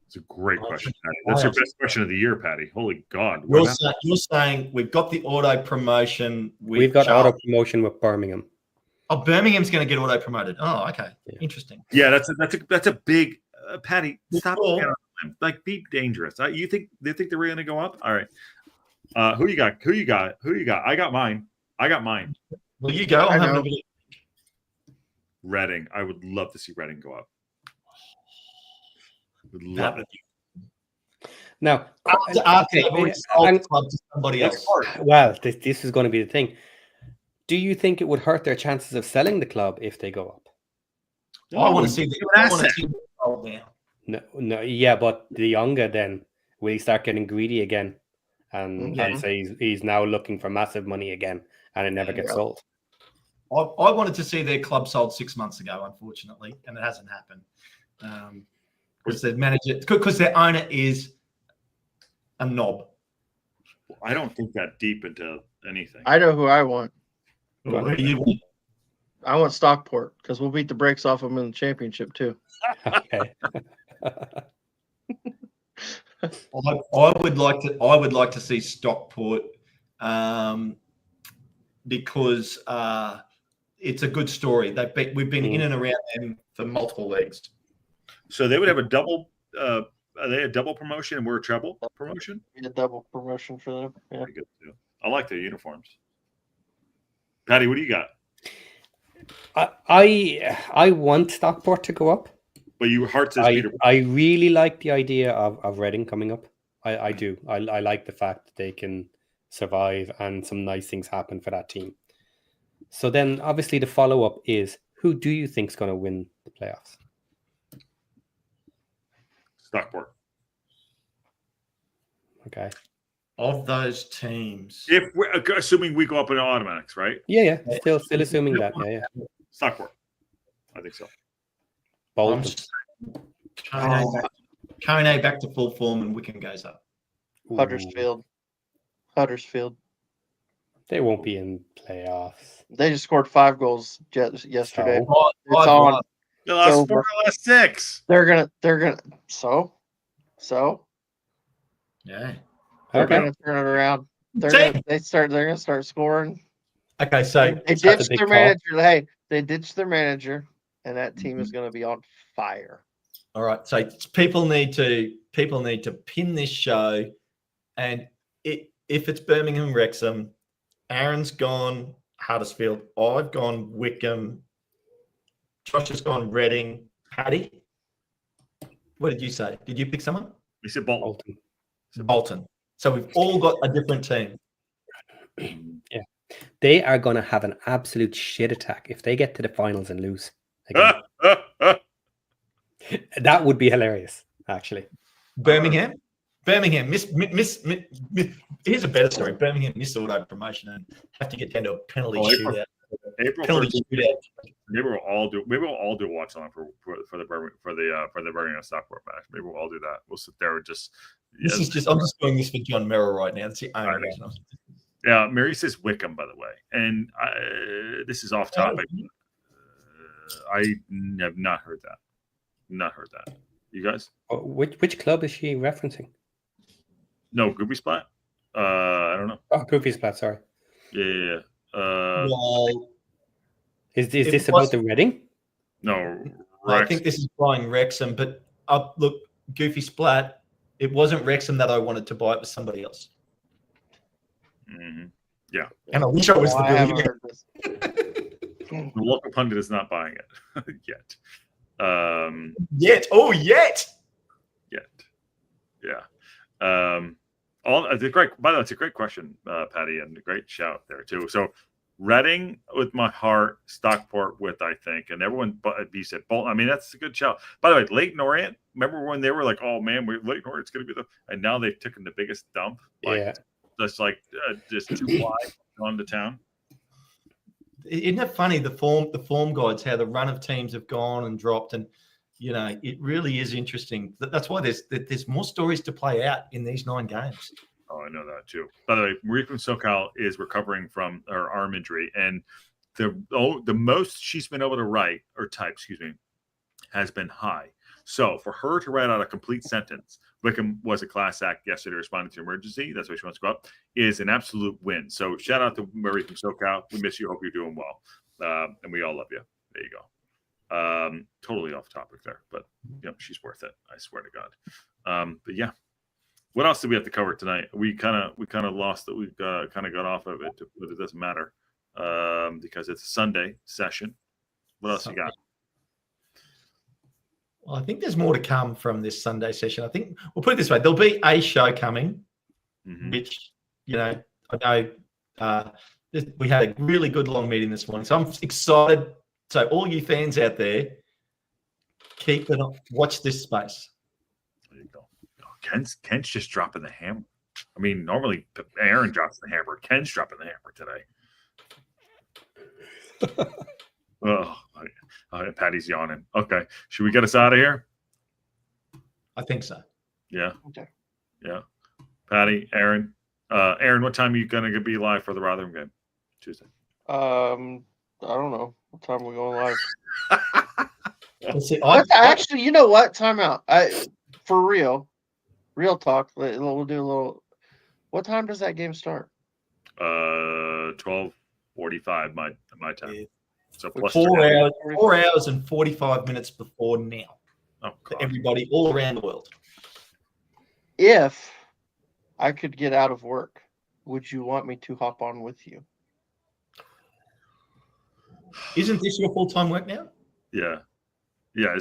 It's a great question, Patty. That's your best question of the year, Patty. Holy God. You're saying we've got the auto promotion. We've got auto promotion with Birmingham. Oh, Birmingham's going to get auto promoted. Oh, okay. Yeah. Interesting. Yeah, that's a big Patty. Stop. Like, be dangerous. You think they're really going to go up? All right. Who you got? I got mine. Well, you go. I'm having a bit. Reading. I would love to see Reading go up. Would love it. Now, somebody else. Well, this is going to be the thing. Do you think it would hurt their chances of selling the club if they go up? I want to see the now. No, yeah, but the younger then will he start getting greedy again, and say he's now looking for massive money again, and it never gets sold. I wanted to see their club sold 6 months ago, unfortunately, and it hasn't happened. Because their owner is a knob. I don't think that deep into anything. I know who I want. Who do you want? I want Stockport because we'll beat the brakes off them in the championship too. Okay. I would like to see Stockport because it's a good story. We've been in and around them for multiple leagues. So they would have a double. Are they a double promotion and we're a treble promotion? A double promotion for them. Yeah. Very good too. I like their uniforms. Patty, what do you got? I want Stockport to go up. But your heart says Peter. I really like the idea of Reading coming up. I do. I like the fact that they can survive and some nice things happen for that team. So then obviously the follow-up is, who do you think is going to win the playoffs? Stockport. Okay. Of those teams, If we're assuming we go up in automatics, right? Yeah. Still assuming that. Yeah. Stockport. I think so. Bolton. Kone back to full form and Wickham goes up. Huddersfield. They won't be in playoffs. They just scored 5 goals yesterday. So, it's on. They lost 4 or last 6. They're gonna. So. Yeah. They're gonna turn it around. They're gonna start scoring. Okay, so they ditched their manager. Hey, they ditched their manager, and that team is gonna be on fire. All right. So people need to pin this show, and if it's Birmingham, Wrexham, Aaron's gone Huddersfield. I've gone Wickham. Josh has gone Reading. Paddy, what did you say? Did you pick someone? We said Bolton. Bolton. So we've all got a different team. Yeah. They are going to have an absolute shit attack if they get to the finals and lose again. That would be hilarious, actually. Birmingham. Here's a better story. Birmingham missed auto promotion and have to get down to a penalty shootout. Maybe we'll all do a watch on for the Birmingham Stockport match. Maybe we'll all do that. We'll sit there and just. I'm just doing this for John Merrill right now. That's the only reason. Yeah, Mary says Wickham, by the way, and this is off topic. I have not heard that. You guys? Which club is she referencing? No, Groupie Splat. I don't know. Oh, Groupie Splat. Sorry. Yeah. Well, is this about the Reading? No, I think this is buying Wrexham. But look, Goofy Splat. It wasn't Wrexham that I wanted to buy. It was somebody else. Mm-hmm. Yeah. And I wish I was the billionaire. The local pundit is not buying it yet. Yet. Yeah. It's great. By the way, it's a great question, Patty, and a great shout there too. So, Reading with my heart, Stockport with I think, and everyone. But you said Bolton. I mean, that's a good shout. By the way, Leyton Orient. Remember when they were like, "Oh man, Leyton Orient's going to be the," and now they've taken the biggest dump. Just too wide on the town. Isn't it funny the form guides, how the run of teams have gone and dropped, and it really is interesting. That's why there's more stories to play out in these 9 games. Oh, I know that too. By the way, Marie from SoCal is recovering from her arm injury, and the most she's been able to write or type, has been high. So for her to write out a complete sentence, Wickham was a class act yesterday responding to emergency. That's why she wants to go up, is an absolute win. So shout out to Murray from SoCal. We miss you. Hope you're doing well. And we all love you. There you go. Totally off topic there, but she's worth it. I swear to God. But yeah, what else did we have to cover tonight? We kind of lost it. We kind of got off of it, but it doesn't matter because it's a Sunday session. What else you got? Well, I think there's more to come from this Sunday session. I think we'll put it this way: there'll be a show coming, which I know we had a really good long meeting this morning, so I'm excited. So all you fans out there, keep it on. Watch this space. There you go. Oh, Ken's just dropping the hammer. I mean, normally Aaron drops the hammer. Ken's dropping the hammer today. Patty's yawning. Okay. Should we get us out of here? I think so. Yeah. Okay. Yeah. Patty, Aaron. Aaron, what time are you going to be live for the Rotherham game? Tuesday. I don't know. What time are we going live? Let's see. Actually, you know what? Time out. For real talk. We'll do a little. What time does that game start? 12:45 my time. Yeah. So plus 4 hours and 45 minutes before now. Oh, for everybody all around the world. If I could get out of work, would you want me to hop on with you? Isn't this your full-time work now? Yeah. Yeah.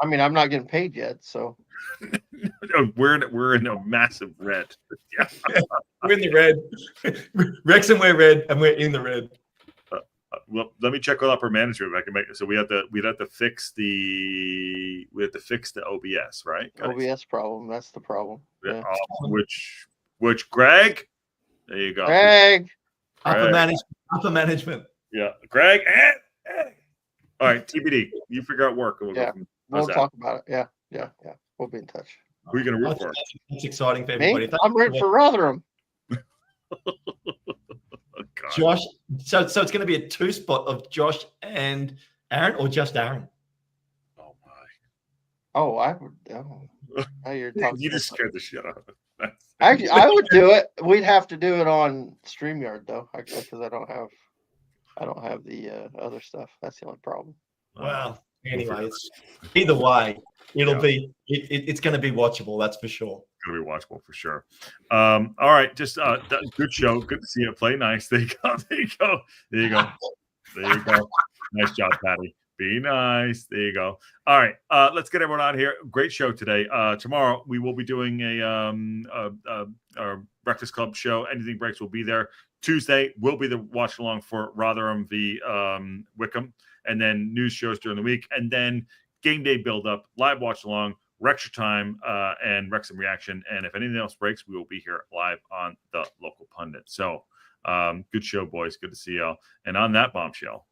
I mean, I'm not getting paid yet, so we're in a massive red. Yeah. We're in the red. Wrexham, we're red, and we're in the red. Well, let me check with upper management if I can make it. So we'd have to fix the OBS, right? Guys? OBS problem. That's the problem. Yeah. Which Greg? There you go. Greg. Upper management. Yeah, Greg. All right, TBD. You figure out work. We'll talk about it. Yeah. We'll be in touch. Who are you going to root for? That's exciting for everybody. I'm rooting for Rotherham. Josh, so it's going to be a two spot of Josh and Aaron, or just Aaron? Oh my! Oh, I would. Oh, now you're talking. You just scared the shit out of it. I would do it. We'd have to do it on StreamYard though, because I don't have the other stuff. That's the only problem. Well, anyway, it's either way, it's going to be watchable. That's for sure. Going to be watchable for sure. All right, just good show. Good to see you play nice. There you go. Nice job, Patty. Be nice. There you go. All right, let's get everyone out of here. Great show today. Tomorrow we will be doing a Breakfast Club show. Anything Breaks will be there. Tuesday will be the watch along for Rotherham v Wickham, and then news shows during the week, and then game day build up, live watch along, Rextra time, and Wrexham reaction. And if anything else breaks, we will be here live on the Local Pundit. So good show, boys. Good to see y'all. And on that bombshell,